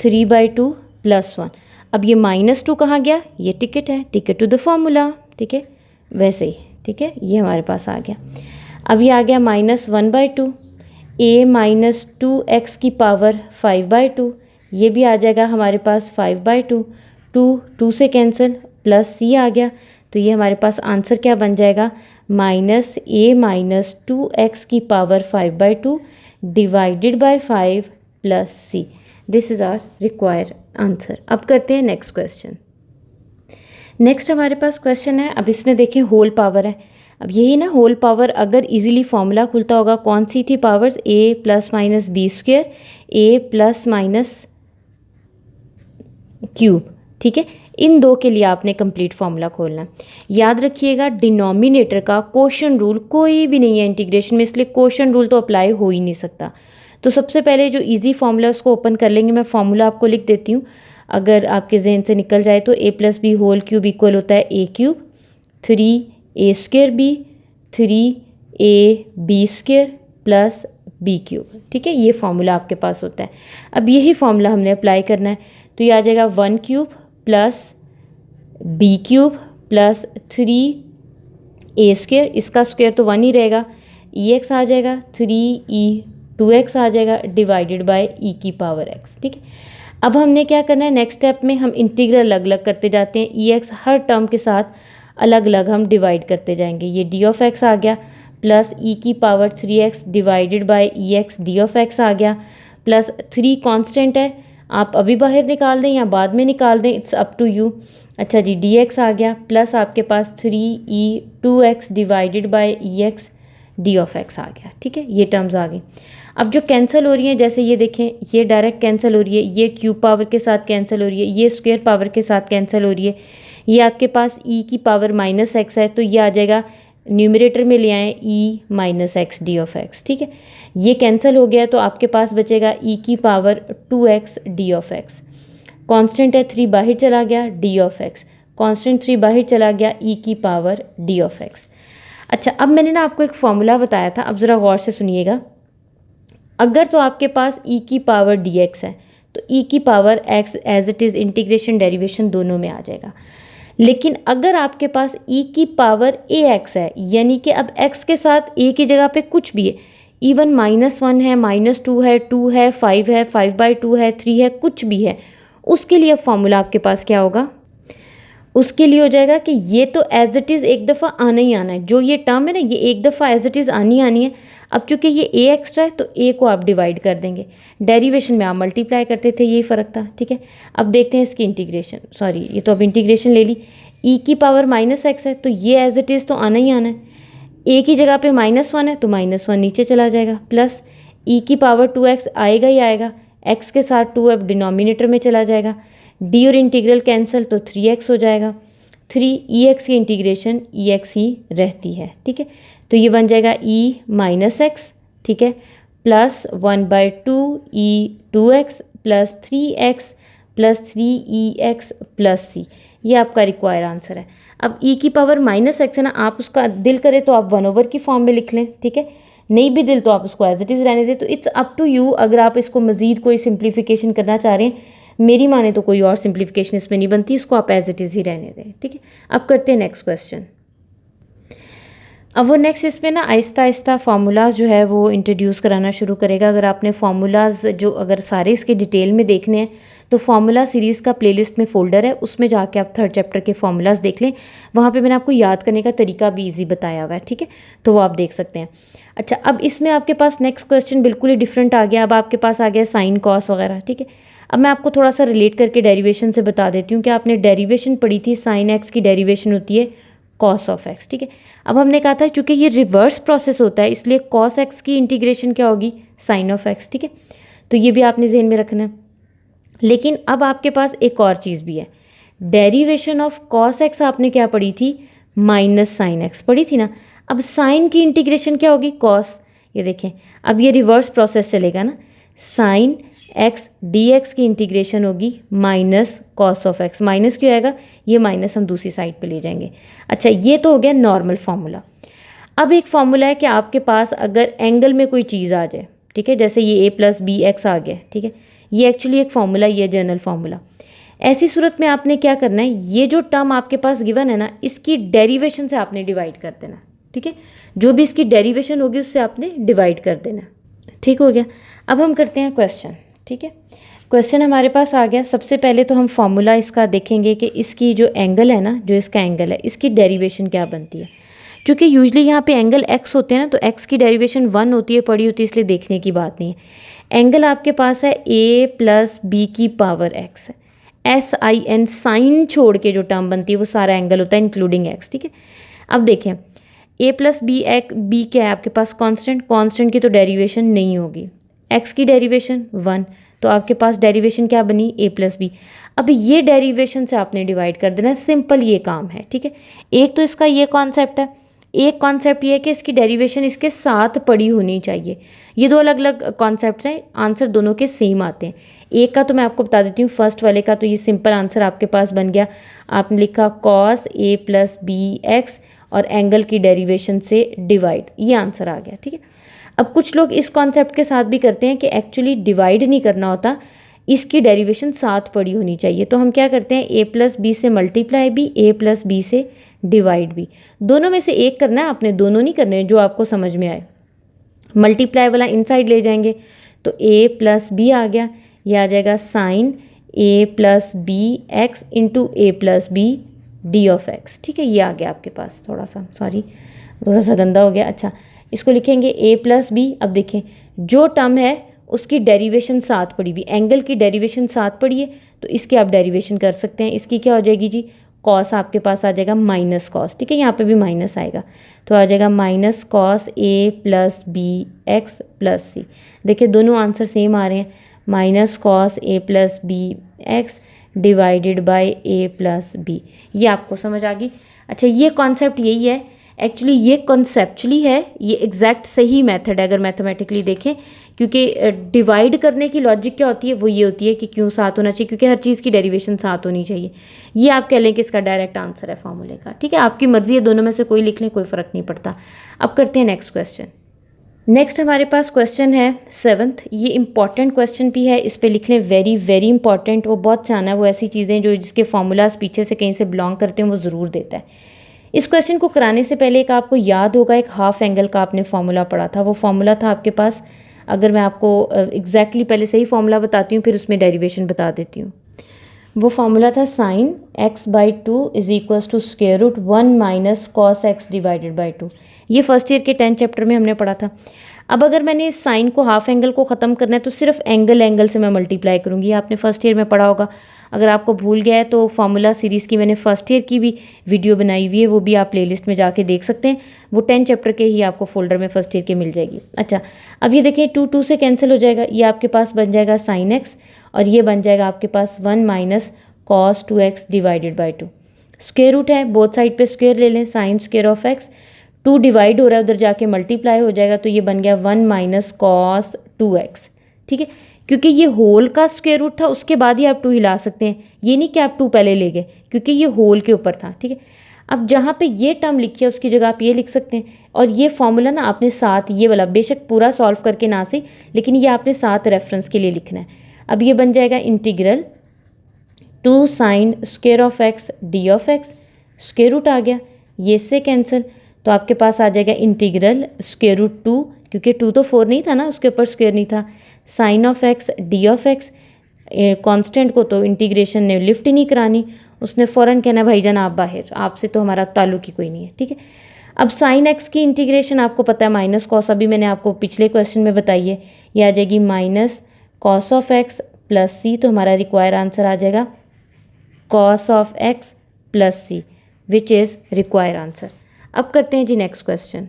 3/2 + 1। अब ये -2 कहाँ गया, ये टिकट है, टिकट टू द फॉर्मूला। ठीक है, वैसे ही। ठीक है, ये हमारे पास आ गया। अब ये आ गया -1/2 a -2x की पावर 5/2, ये भी आ जाएगा हमारे पास 5/2। 2 से कैंसिल, प्लस c आ गया, तो ये हमारे पास आंसर क्या बन जाएगा, -a -2x की power 5/2 divided by 5 + c। This is our required answer. अब करते हैं नेक्स्ट क्वेश्चन। नेक्स्ट हमारे पास क्वेश्चन है, अब इसमें देखें होल पावर है। अब यही ना होल पावर, अगर इजीली फॉर्मूला खुलता होगा, कौन सी थी powers, a ± b², a ± cube. ठीक है, इन दो के लिए आपने कंप्लीट फॉर्मूला खोलना है। याद रखिएगा डिनोमिनेटर का क्वोशंट रूल कोई भी नहीं है इंटीग्रेशन में, इसलिए क्वोशंट रूल तो अप्लाई हो ही नहीं सकता। तो सबसे पहले जो इजी फॉर्मूला उसको ओपन कर लेंगे। मैं फॉर्मूला आपको लिख देती हूँ, अगर आपके जहन से निकल जाए तो a + b whole cube equal होता है a³ 3a² b 3ab² + b³ ठीक है, ये फॉर्मूला आपके पास होता है। अब यही फॉर्मूला हमने अप्लाई करना है, तो ये आ जाएगा 1³ + b³ + 3a², इसका स्क्वायर तो 1 ही रहेगा, ex आ जाएगा, 3e2x आ जाएगा डिवाइडेड बाय e की पावर x। ठीक है, अब हमने क्या करना है, नेक्स्ट स्टेप में हम इंटीग्रल अलग अलग करते जाते हैं, ex हर टर्म के साथ अलग अलग हम डिवाइड करते जाएंगे। ये d ऑफ x आ गया, प्लस e की power 3x divided by ex d of x आ गया, प्लस 3 कांस्टेंट है, आप अभी बाहर निकाल दें या बाद में निकाल दें, इट्स अप टू यू। अच्छा जी, dx आ गया, प्लस आपके पास 3e2x divided by ex d of x आ गया। ठीक है, ये टर्म्स आ गई। अब जो कैंसिल हो रही हैं, जैसे ये देखें, ये डायरेक्ट कैंसिल हो रही है, ये क्यूब पावर के साथ कैंसिल हो रही है, ये स्क्वायर पावर के साथ कैंसिल हो रही है, ये आपके पास e की पावर -x है, तो ये आ जाएगा न्यूमरेटर में ले आएँ e -x d of x। ठीक है, ये कैंसिल हो गया, तो आपके पास बचेगा e की power 2x d of x। Constant है 3 बाहर चला गया, d ऑफ x, कांस्टेंट 3 बाहर चला गया, e की पावर d ऑफ x। अच्छा, अब मैंने ना आपको एक फॉर्मूला बताया था, अब ज़रा गौर से सुनिएगा। अगर तो आपके पास e की पावर dx है, तो e की power x as it is integration derivation दोनों में आ जाएगा। लेकिन अगर आपके पास e की पावर ax है, यानी कि अब x के साथ a की जगह पे कुछ भी है, इवन -1 है, -2 है, 2 है, 5 है, 5/2 है, 3 है, कुछ भी है, उसके लिए अब फॉर्मूला आपके पास क्या होगा, उसके लिए हो जाएगा कि ये तो एज इट इज़ एक दफ़ा आना ही आना है, जो ये टर्म है ना, ये एक दफ़ा एज इट इज़ आनी आनी है। अब चूंकि ये a एक्स्ट्रा है, तो a को आप डिवाइड कर देंगे, डेरिवेशन में आप मल्टीप्लाई करते थे, यही फ़र्क था। ठीक है, अब देखते हैं इसकी इंटीग्रेशन, सॉरी ये तो अब इंटीग्रेशन ले ली, e की पावर -x है, तो ये एज इट इज़ तो आना ही आना है, a की जगह पे -1 है, तो -1 नीचे चला जाएगा, प्लस e की पावर 2x आएगा ही आएगा, x के साथ 2 अब डिनोमिनेटर में चला जाएगा, d और इंटीग्रल कैंसिल, तो 3x हो जाएगा, 3ex की इंटीग्रेशन ex ही रहती है। ठीक है, तो ये बन जाएगा e -x, ठीक है, plus 1/2 e2x plus 3x +3EX+C, ये आपका रिक्वायर आंसर है। अब e की पावर -x है ना, आप उसका दिल करे तो आप 1/, की फॉर्म में लिख लें, ठीक है, नहीं भी दिल तो आप उसको एज इट इज़ रहने दें। तो इट्स अप टू यू, अगर आप इसको मज़ीद कोई सिंप्लीफिकेशन करना चाह रहे हैं, मेरी माने तो कोई और सिंप्लीफिकेशन इसमें नहीं बनती, इसको आप एज इट इज़ ही रहने दें, ठीक है। अब करते हैं नेक्स्ट क्वेश्चन। अब वो नेक्स्ट इसमें ना आहिस्ता आहिस्ता फार्मूलाज जो है वो इंट्रोड्यूस कराना शुरू करेगा। अगर आपने फार्मूलाज जो अगर सारे इसके डिटेल में देखने हैं तो फार्मूला सीरीज़ का प्लेलिस्ट में फ़ोल्डर है, उसमें जाके आप 3rd चैप्टर के फार्मूलाज देख लें। वहाँ पे मैंने आपको याद करने का तरीका भी ईजी बताया हुआ है, ठीक है, तो वो आप देख सकते हैं। अच्छा, अब इसमें आपके पास नेक्स्ट क्वेश्चन बिल्कुल ही डिफरेंट आ गया। अब आपके पास आ गया साइन कॉस वगैरह, ठीक है। अब मैं आपको थोड़ा सा रिलेट करके डेरिवेशन से बता देती हूँ कि आपने डेरिवेशन पढ़ी थी, साइन एक्स की डेरिवेशन होती है कॉस ऑफ एक्स, ठीक है। अब हमने कहा था चूँकि ये रिवर्स प्रोसेस होता है, इसलिए कॉस एक्स की इंटीग्रेशन क्या होगी, साइन ऑफ एक्स, ठीक है। तो ये भी आपने जहन में रखना है। लेकिन अब आपके पास एक और चीज़ भी है, डेरिवेशन ऑफ कॉस एक्स आपने क्या पढ़ी थी, माइनस साइन एक्स पढ़ी थी ना। अब साइन की इंटीग्रेशन क्या होगी, कॉस। ये देखें, अब ये रिवर्स प्रोसेस चलेगा ना, साइन एक्स डी एक्स की इंटीग्रेशन होगी minus cos of x. Minus क्यों आएगा, ये माइनस हम दूसरी साइड पे ले जाएंगे। अच्छा, ये तो हो गया नॉर्मल फार्मूला। अब एक फार्मूला है कि आपके पास अगर एंगल में कोई चीज़ आ जाए, ठीक है, जैसे ये a+bx आ गया, ठीक है, ये एक्चुअली एक फार्मूला, ये जनरल फार्मूला। ऐसी सूरत में आपने क्या करना है, ये जो टर्म आपके पास गिवन है ना, इसकी डेरिवेशन से आपने डिवाइड कर देना, ठीक है, जो भी इसकी डेरिवेशन होगी उससे आपने डिवाइड कर देना, ठीक हो गया। अब हम करते हैं क्वेश्चन, ठीक है। क्वेश्चन हमारे पास आ गया। सबसे पहले तो हम फार्मूला इसका देखेंगे कि इसकी जो एंगल है ना, जो इसका एंगल है, इसकी डेरिवेशन क्या बनती है। क्योंकि यूजली यहाँ पे एंगल x होते हैं ना, तो x की डेरिवेशन 1 होती है, पड़ी होती है, इसलिए देखने की बात नहीं है। एंगल आपके पास है a+b⁴x है, sin, साइन छोड़ के जो टर्म बनती है वो सारा एंगल होता है इंक्लूडिंग x, ठीक है। अब देखें, a+b क्या है आपके पास, कांस्टेंट, कांस्टेंट की तो डेरिवेशन नहीं होगी। x की डेरिवेशन 1, तो आपके पास डेरिवेशन क्या बनी, a+b। अब ये डेरिवेशन से आपने डिवाइड कर देना, सिंपल ये काम है, ठीक है। एक तो इसका ये कॉन्सेप्ट है, एक कॉन्सेप्ट ये है कि इसकी डेरिवेशन इसके साथ पड़ी होनी चाहिए। ये दो अलग अलग कॉन्सेप्ट्स हैं, आंसर दोनों के सेम आते हैं। एक का तो मैं आपको बता देती हूँ, फर्स्ट वाले का तो ये सिंपल आंसर आपके पास बन गया, आपने लिखा cos a+bx और एंगल की डेरिवेशन से डिवाइड, ये आंसर आ गया, ठीक है। अब कुछ लोग इस कॉन्सेप्ट के साथ भी करते हैं कि एक्चुअली डिवाइड नहीं करना होता, इसकी डेरिवेशन साथ पड़ी होनी चाहिए। तो हम क्या करते हैं, a+b से मल्टीप्लाई भी, a+b से डिवाइड भी, दोनों में से एक करना है आपने, दोनों नहीं करने, जो आपको समझ में आए। मल्टीप्लाई वाला इनसाइड ले जाएंगे तो a+b आ गया, ये आ जाएगा sine a+bx into a+b d of x, ठीक है, ये आ गया आपके पास। थोड़ा सा गंदा हो गया। अच्छा, इसको लिखेंगे a+b। अब देखें, जो टर्म है उसकी डेरिवेशन साथ पड़ी हुई, एंगल की डेरिवेशन साथ पड़ी है, तो इसकी आप डेरिवेशन कर सकते हैं। इसकी क्या हो जाएगी जी, कॉस आपके पास आ जाएगा माइनस कॉस, ठीक है, यहाँ पे भी माइनस आएगा, तो आ जाएगा माइनस कॉस a+bx+c। देखिए दोनों आंसर सेम आ रहे हैं, minus cos a+bx divided by a+b, ये आपको समझ आ गई। अच्छा, ये कॉन्सेप्ट यही है एक्चुअली, ये कॉन्सेप्चुअली है, ये एग्जैक्ट सही मेथड है अगर मैथमेटिकली देखें, क्योंकि डिवाइड करने की लॉजिक क्या होती है, वो ये होती है कि क्यों साथ होना चाहिए, क्योंकि हर चीज़ की डेरिवेशन साथ होनी चाहिए। ये आप कह लें कि इसका डायरेक्ट आंसर है फार्मूले का, ठीक है, आपकी मर्जी है, दोनों में से कोई लिख लें, कोई फ़र्क नहीं पड़ता। अब करते हैं नेक्स्ट क्वेश्चन। नेक्स्ट हमारे पास क्वेश्चन है 7th, ये इंपॉर्टेंट क्वेश्चन भी है, इस पे लिख लें, वेरी वेरी इंपॉर्टेंट। वो बहुत से आना है, वो ऐसी चीज़ें जो जिसके फार्मूलाज पीछे से कहीं से बिलोंग करते हैं वो ज़रूर देता है। इस क्वेश्चन को कराने से पहले एक आपको याद होगा, एक हाफ एंगल का आपने फार्मूला पढ़ा था। वो फार्मूला था आपके पास, अगर मैं आपको एग्जैक्टली पहले सही फार्मूला बताती हूँ फिर उसमें डेरिवेशन बता देती हूँ। वो फार्मूला था sine x/2 is equals to square root 1 minus cos x divided by 2। ये फर्स्ट ईयर के 10th चैप्टर में हमने पढ़ा था। अब अगर मैंने इस साइन को, हाफ एंगल को ख़त्म करना है तो सिर्फ एंगल से मैं मल्टीप्लाई करूँगी। ये आपने फर्स्ट ईयर में पढ़ा होगा। अगर आपको भूल गया है तो फार्मूला सीरीज़ की मैंने फर्स्ट ईयर की भी वीडियो बनाई हुई है, वो भी आप प्लेलिस्ट में जाके देख सकते हैं। वो 10 चैप्टर के ही आपको फोल्डर में फर्स्ट ईयर के मिल जाएगी। अच्छा, अब ये देखें 2 से कैंसिल हो जाएगा, ये आपके पास बन जाएगा साइन एक्स और ये बन जाएगा आपके पास 1 minus cos 2x divided by 2। Square root है, बोथ साइड पे स्क्वायर ले लें, sine square of x, 2 divide हो रहा है, उधर जाके मल्टीप्लाई हो जाएगा, तो ये बन गया 1 माइनस कॉस 2x, ठीक है। क्योंकि ये होल का स्क्वायर रूट था, उसके बाद ही आप 2 हिला सकते हैं, ये नहीं कि आप 2 पहले ले गए, क्योंकि ये होल के ऊपर था, ठीक है। अब जहाँ पे ये टर्म लिखी है उसकी जगह आप ये लिख सकते हैं, और ये फॉर्मूला ना आपने साथ ये वाला बेशक पूरा सॉल्व करके ना सही, लेकिन ये आपने साथ रेफरेंस के लिए लिखना है। अब ये बन जाएगा integral 2 sine square of x D of x, square root आ गया, ये इससे कैंसिल, तो आपके पास आ जाएगा इंटीग्रल स्क्वायर रूट 2, क्योंकि 2 तो 4 नहीं था ना, उसके ऊपर स्क्वायर नहीं था, sine of x D of x, constant को तो इंटीग्रेशन ने लिफ्ट ही नहीं करानी, उसने फ़ौरन कहना भाईजान आप बाहर, आपसे तो हमारा ताल्लुक ही कोई नहीं है, ठीक है। अब साइन एक्स की इंटीग्रेशन आपको पता है माइनस कॉस, अभी मैंने आपको पिछले क्वेश्चन में बताई है, ये आ जाएगी minus cos of x plus सी, तो हमारा रिक्वायर आंसर आ जाएगा cos of x plus c, which is require answer. अब करते हैं जी नेक्स्ट क्वेश्चन।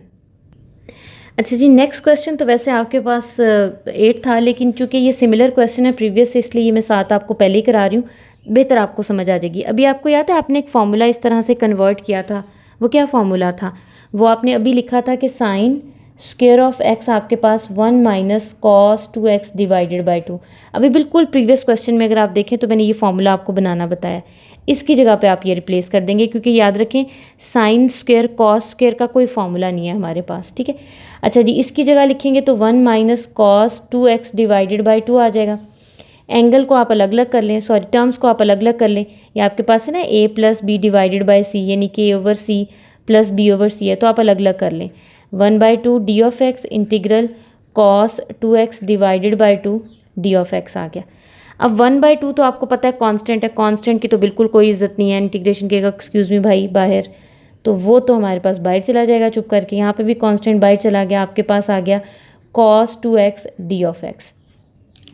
अच्छा जी, नेक्स्ट क्वेश्चन तो वैसे आपके पास 8 था, लेकिन चूंकि ये सिमिलर क्वेश्चन है प्रीवियस से, इसलिए ये मैं 7 आपको पहले ही करा रही हूँ, बेहतर आपको समझ आ जाएगी। अभी आपको याद है आपने एक फार्मूला इस तरह से कन्वर्ट किया था, वो क्या फार्मूला था? वो आपने अभी लिखा था कि साइन स्क्वायर ऑफ एक्स आपके पास 1 minus cos 2x divided by 2। अभी बिल्कुल प्रीवियस क्वेश्चन में अगर आप देखें तो मैंने ये फार्मूला आपको बनाना बताया, इसकी जगह पे आप ये रिप्लेस कर देंगे, क्योंकि याद रखें साइन स्क्वायर कॉस स्क्वायर का कोई फार्मूला नहीं है हमारे पास, ठीक है। अच्छा जी, इसकी जगह लिखेंगे तो 1 minus cos 2x divided by 2 आ जाएगा। एंगल को आप अलग अलग कर लें, सॉरी टर्म्स को आप अलग अलग कर लें, ये आपके पास है ना a plus B divided by C, यानी कि a over C plus b over C है, तो आप अलग अलग कर लें। 1/2 D of x integral cos 2x divided by 2 D of x आ गया। अब 1/2 तो आपको पता है कांस्टेंट है, कांस्टेंट की तो बिल्कुल कोई इज्जत नहीं है, इंटीग्रेशन के एक्सक्यूज़ मी भाई बाहर, तो वो तो हमारे पास बाहर चला जाएगा चुप करके। यहाँ पे भी कांस्टेंट बाहर चला गया, आपके पास आ गया cos 2x D of x.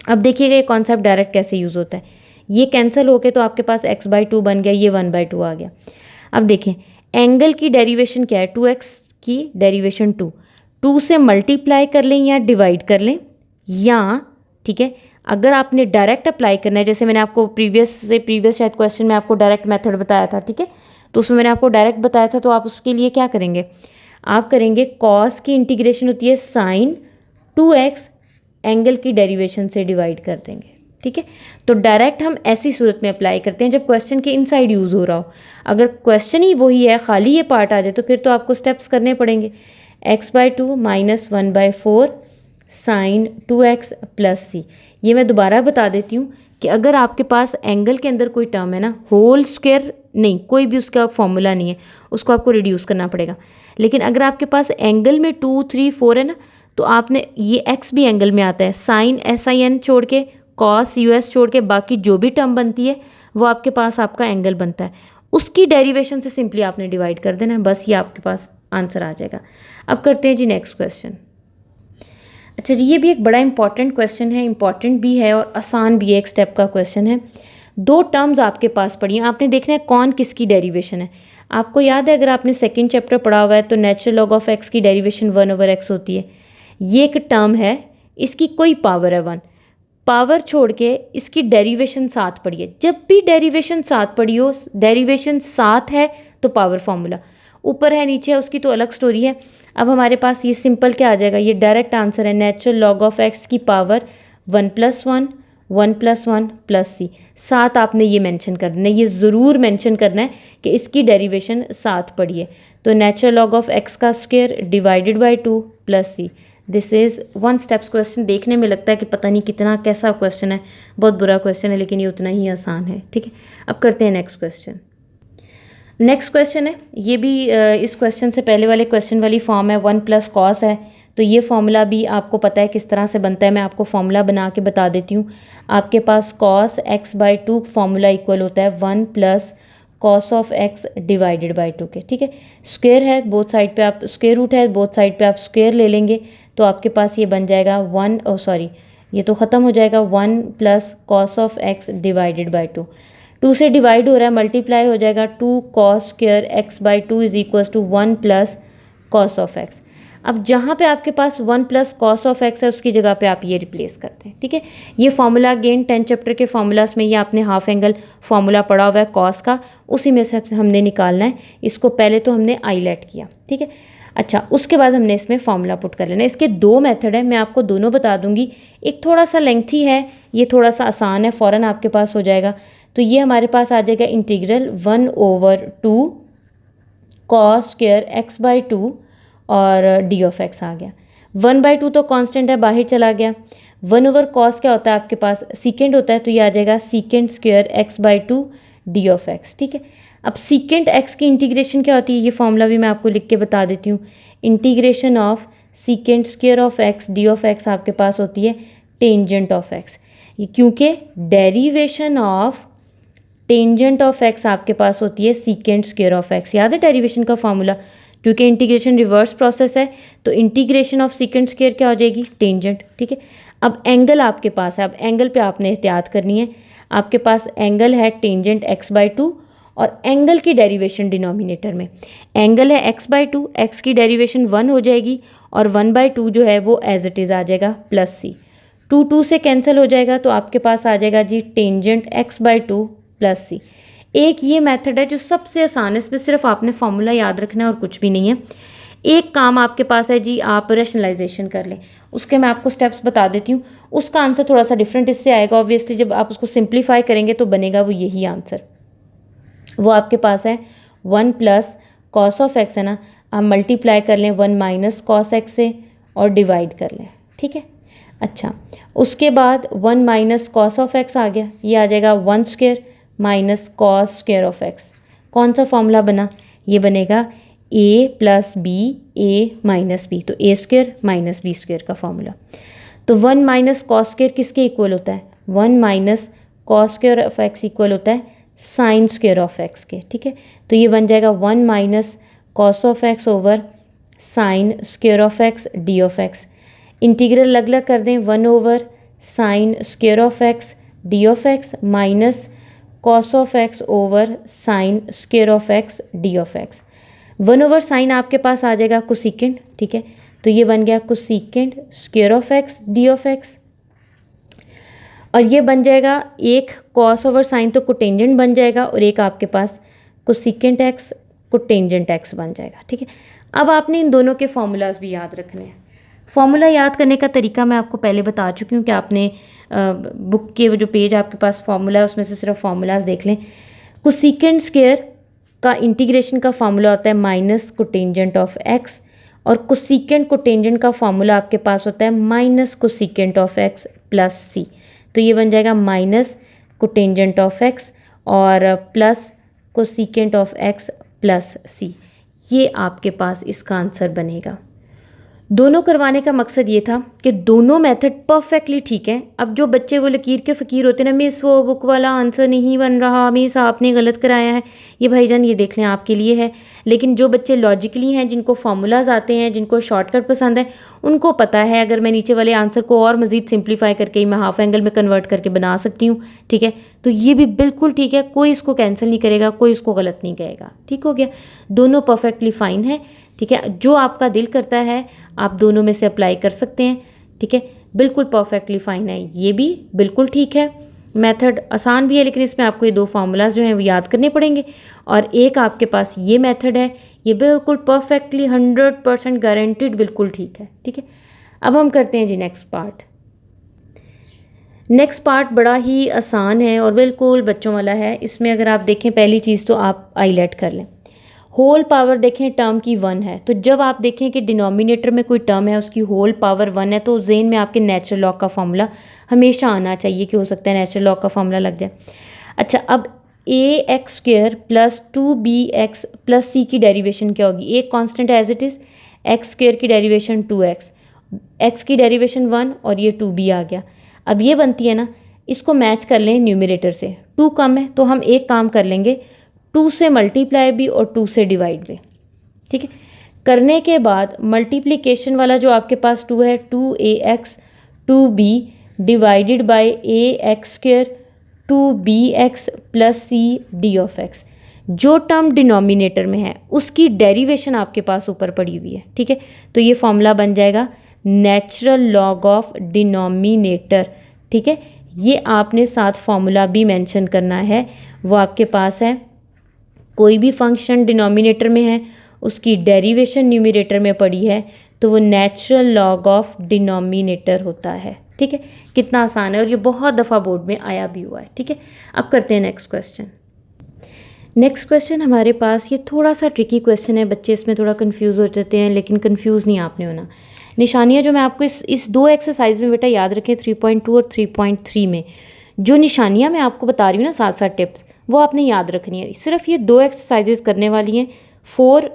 अब देखिएगा ये कॉन्सेप्ट डायरेक्ट कैसे यूज़ होता है, ये कैंसिल होके तो आपके पास x/2 बन गया, ये 1/2 आ गया। अब देखें एंगल की डेरिवेशन क्या है, 2x की डेरिवेशन 2 से मल्टीप्लाई कर लें या डिवाइड कर लें, या ठीक है अगर आपने डायरेक्ट अप्लाई करना है, जैसे मैंने आपको प्रीवियस शायद क्वेश्चन में आपको डायरेक्ट मेथड बताया था, ठीक है, तो उसमें मैंने आपको डायरेक्ट बताया था, तो आप उसके लिए क्या करेंगे, आप करेंगे कॉस की इंटीग्रेशन होती है साइन 2x एंगल की डेरिवेशन से डिवाइड कर देंगे, ठीक है। तो डायरेक्ट हम ऐसी सूरत में अप्लाई करते हैं जब क्वेश्चन के इनसाइड यूज़ हो रहा हो। अगर क्वेश्चन ही वही है, खाली ये पार्ट आ जाए, तो फिर तो आपको स्टेप्स करने पड़ेंगे। x/2 minus 1/4 sign 2x plus सी। ये मैं दोबारा बता देती हूँ कि अगर आपके पास एंगल के अंदर कोई टर्म है ना, होल स्क्वायर नहीं, कोई भी उसका फॉर्मूला नहीं है, उसको आपको रिड्यूस करना पड़ेगा। लेकिन अगर आपके पास एंगल में 2, 3, 4 है ना, तो आपने ये x भी एंगल में आता है, साइन sin छोड़ के कॉस us छोड़ के बाकी जो भी टर्म बनती है वो आपके पास आपका एंगल बनता है, उसकी डेरिवेशन से सिंपली आपने डिवाइड कर देना है, बस ये आपके पास आंसर आ जाएगा। अब करते हैं जी नेक्स्ट क्वेश्चन। अच्छा जी, ये भी एक बड़ा इंपॉर्टेंट क्वेश्चन है, इंपॉर्टेंट भी है और आसान भी है, एक स्टेप का क्वेश्चन है। 2 टर्म्स आपके पास पड़ी हैं, आपने देखना है कौन किसकी डेरिवेशन है। आपको याद है अगर आपने सेकंड चैप्टर पढ़ा हुआ है तो नेचुरल लॉग ऑफ एक्स की डेरिवेशन 1/x होती है। ये एक टर्म है, इसकी कोई पावर है 1, पावर छोड़ के इसकी डेरिवेशन 7 पड़ी है। जब भी डेरिवेशन 7 पड़ी हो, डेरिवेशन 7 है तो पावर फॉर्मूला, ऊपर है नीचे है उसकी तो अलग स्टोरी है। अब हमारे पास ये सिंपल क्या आ जाएगा, ये डायरेक्ट आंसर है, नेचुरल लॉग ऑफ एक्स की पावर 1 + 1 1 + 1 + c। 7 आपने ये मेंशन करना है, ये ज़रूर मेंशन करना है कि इसकी डेरिवेशन 7 पड़ी है। तो नेचुरल लॉग ऑफ एक्स का square divided by 2 + c। This is 1 steps question. देखने में लगता है कि पता नहीं कितना कैसा क्वेश्चन है, बहुत बुरा क्वेश्चन है, लेकिन ये उतना ही आसान है, ठीक है। अब करते हैं नेक्स्ट क्वेश्चन। नेक्स्ट क्वेश्चन है, ये भी इस क्वेश्चन से पहले वाले क्वेश्चन वाली फॉर्म है, 1 + cos है, तो ये फॉर्मूला भी आपको पता है किस तरह से बनता है, मैं आपको फॉर्मूला बना के बता देती हूँ। आपके पास cos x/2 फॉर्मूला इक्वल होता है 1 + cos of x divided by 2 के, ठीक है। स्क्वायर है बोथ साइड पे, आप स्क्वायर रूट है बोथ साइड पे, आप स्क्वायर ले लेंगे तो आपके पास ये बन जाएगा 1 ये तो ख़त्म हो जाएगा 1 + cos of x divided by 2। 2 से डिवाइड हो रहा है, मल्टीप्लाई हो जाएगा 2 cos square x/2 is equal to 1 + cos of x। अब जहाँ पे आपके पास 1 + cos ऑफ x है उसकी जगह पे आप ये रिप्लेस करते हैं, ठीक है। ये फार्मूला अगेन 10 चैप्टर के फार्मूलास में ये आपने हाफ एंगल फार्मूला पढ़ा हुआ है cos का, उसी में से हमने निकालना है। इसको पहले तो हमने आईलेट किया, ठीक है। अच्छा, उसके बाद हमने इसमें फॉर्मूला पुट कर लेना है। इसके दो मेथड है, मैं आपको दोनों बता दूंगी। एक थोड़ा सा लेंथी है, ये थोड़ा सा आसान है, फ़ौरन आपके पास हो जाएगा। तो ये हमारे पास आ जाएगा इंटीग्रल 1/2 cos स्क्वायर x/2 और डी ऑफ एक्स आ गया। 1/2 तो कांस्टेंट है, बाहर चला गया। 1/cos क्या होता है आपके पास, सीकेंड होता है, तो ये आ जाएगा secant square x/2 D of x. ठीक है, अब सीकेंट x की इंटीग्रेशन क्या होती है, ये फॉर्मूला भी मैं आपको लिख के बता देती हूँ। Integration of secant square of x d of x आपके पास होती है टेंजेंट ऑफ x। ये क्योंकि derivation of tangent of x आपके पास होती है सीकेंट स्क्वायर ऑफ x। याद है डेरिवेशन का फॉर्मूला, क्योंकि इंटीग्रेशन रिवर्स प्रोसेस है, तो इंटीग्रेशन ऑफ सीकेंट स्क्वायर क्या हो जाएगी, टेंजेंट। ठीक है, अब एंगल आपके पास है, अब एंगल पे आपने एहतियात करनी है। आपके पास एंगल है टेंजेंट x/2 और एंगल की डेरिवेशन डिनोमिनेटर में एंगल है x/2, x की डेरिवेशन 1 हो जाएगी और 1/2 जो है वो एज इट इज़ आ जाएगा प्लस सी। 2 से कैंसिल हो जाएगा, तो आपके पास आ जाएगा जी टेंजेंट x/2 प्लस सी। एक ये मेथड है जो सबसे आसान है, इसमें सिर्फ आपने फॉर्मूला याद रखना है और कुछ भी नहीं है। एक काम आपके पास है जी, आप रैशनलाइजेशन कर लें, उसके मैं आपको स्टेप्स बता देती हूँ। उसका आंसर थोड़ा सा डिफरेंट इससे आएगा, ऑब्वियसली जब आप उसको सिंप्लीफाई करेंगे तो बनेगा वो यही आंसर। वो आपके पास है 1 प्लस कॉस ऑफ एक्स है ना, आप मल्टीप्लाई कर लें 1 माइनस कॉस एक्स से और डिवाइड कर लें। ठीक है, अच्छा उसके बाद 1 माइनस कॉस ऑफ एक्स आ गया, ये आ जाएगा 1 square minus cos square of x. कौन सा फॉर्मूला बना, ये बनेगा a plus b a minus b, तो a square minus b square का फॉर्मूला। तो 1 माइनस कॉस स्क्वायर किसके इक्वल होता है, 1 minus cos square of x equal होता है साइन स्क्वायर ऑफ एक्स के। ठीक है, तो ये बन जाएगा 1 minus cos of x over sine square of x D of x. Integral अलग अलग कर दें, 1 over sine square of x D of x minus cos of x over sine square of x D of x. 1 over sine आपके पास आ जाएगा कोसिकेंड। ठीक है, तो ये बन गया cosecant square of x D of X, और ये बन जाएगा एक कॉस ओवर साइन तो कोटेंजेंट बन जाएगा, और एक आपके पास कोसिकेंट एक्स कोटेंजेंट एक्स बन जाएगा। ठीक है, अब आपने इन दोनों के फॉर्मूलाज भी याद रखने हैं। फॉर्मूला याद करने का तरीका मैं आपको पहले बता चुकी हूँ कि आपने बुक के वो जो पेज आपके पास फॉर्मूला है उसमें से सिर्फ फॉर्मूलाज देख लें। कोसिकेंट स्क्वायर का इंटीग्रेशन का फॉर्मूला होता है माइनस कोटेंजेंट ऑफ एक्स, और कोसिकेंट कोटेंजेंट का फॉर्मूला आपके पास होता है minus cosecant of x plus सी। तो ये बन जाएगा माइनस कोटेंजेंट ऑफ एक्स और plus cosecant of x plus सी। ये आपके पास इसका आंसर बनेगा। दोनों करवाने का मकसद ये था कि दोनों मेथड परफेक्टली ठीक है। अब जो बच्चे वो लकीर के फ़कीर होते हैं ना, मिस वो बुक वाला आंसर नहीं बन रहा, मिस आपने गलत कराया है, ये भाईजान ये देख लें आपके लिए है। लेकिन जो बच्चे लॉजिकली हैं, जिनको फार्मूलाज आते हैं, जिनको शॉर्टकट पसंद है, उनको पता है अगर मैं नीचे वाले आंसर को और मज़ीद सिंप्लीफाई करके मैं हाफ एंगल में कन्वर्ट करके बना सकती हूँ। ठीक है, तो ये भी बिल्कुल ठीक है, कोई इसको कैंसिल नहीं करेगा, कोई इसको गलत नहीं कहेगा। ठीक हो गया, दोनों परफेक्टली फ़ाइन है। ठीक है, जो आपका दिल करता है आप दोनों में से अप्लाई कर सकते हैं। ठीक है, बिल्कुल परफेक्टली फ़ाइन है, ये भी बिल्कुल ठीक है। मेथड आसान भी है, लेकिन इसमें आपको ये दो फार्मूलाज जो हैं वो याद करने पड़ेंगे। और एक आपके पास ये मेथड है, ये बिल्कुल परफेक्टली 100% गारंटीड बिल्कुल ठीक है। ठीक है, अब हम करते हैं जी नेक्स्ट पार्ट। नेक्स्ट पार्ट बड़ा ही आसान है और बिल्कुल बच्चों वाला है। इसमें अगर आप देखें, पहली चीज़ तो आप आईलेट कर लें। होल पावर देखें टर्म की 1 है, तो जब आप देखें कि डिनोमिनेटर में कोई टर्म है उसकी होल पावर 1 है, तो ज़हन में आपके नेचुरल लॉग का फॉर्मूला हमेशा आना चाहिए कि हो सकता है नेचुरल लॉग का फॉर्मूला लग जाए। अच्छा, अब A x square plus 2bx plus C की डेरिवेशन क्या होगी। एक constant as it is, X square की डेरिवेशन 2x, एक्स की डेरिवेशन 1 और ये 2b आ गया। अब ये बनती है ना, इसको मैच कर लें न्यूमरेटर से। 2 कम है तो हम एक काम कर लेंगे, 2 से मल्टीप्लाई भी और 2 से डिवाइड भी। ठीक है, करने के बाद मल्टीप्लिकेशन वाला जो आपके पास 2 है, 2ax 2b divided by a x square 2bx plus c d of x. जो टर्म डिनोमिनेटर में है उसकी डेरिवेशन आपके पास ऊपर पड़ी हुई है। ठीक है, तो ये फॉर्मूला बन जाएगा नेचुरल लॉग ऑफ डिनोमिनेटर। ठीक है, ये आपने साथ फॉर्मूला भी मेंशन करना है, वो आपके पास है। कोई भी फंक्शन डिनोमिनेटर में है उसकी डेरिवेशन न्यूमरेटर में पड़ी है तो वो नेचुरल लॉग ऑफ डिनोमिनेटर होता है। ठीक है, कितना आसान है और ये बहुत दफ़ा बोर्ड में आया भी हुआ है। ठीक है, अब करते हैं नेक्स्ट क्वेश्चन। नेक्स्ट क्वेश्चन हमारे पास, ये थोड़ा सा ट्रिकी क्वेश्चन है, बच्चे इसमें थोड़ा कंफ्यूज हो जाते हैं, लेकिन कंफ्यूज नहीं आपने होना। निशानियाँ जो मैं आपको इस दो एक्सरसाइज में बेटा याद रखें, 3.2 और 3.3 में जो निशानियाँ मैं आपको बता रही हूँ ना, साथ साथ टिप्स, वो आपने याद रखनी है। सिर्फ ये दो एक्सरसाइजेज करने वाली हैं। 4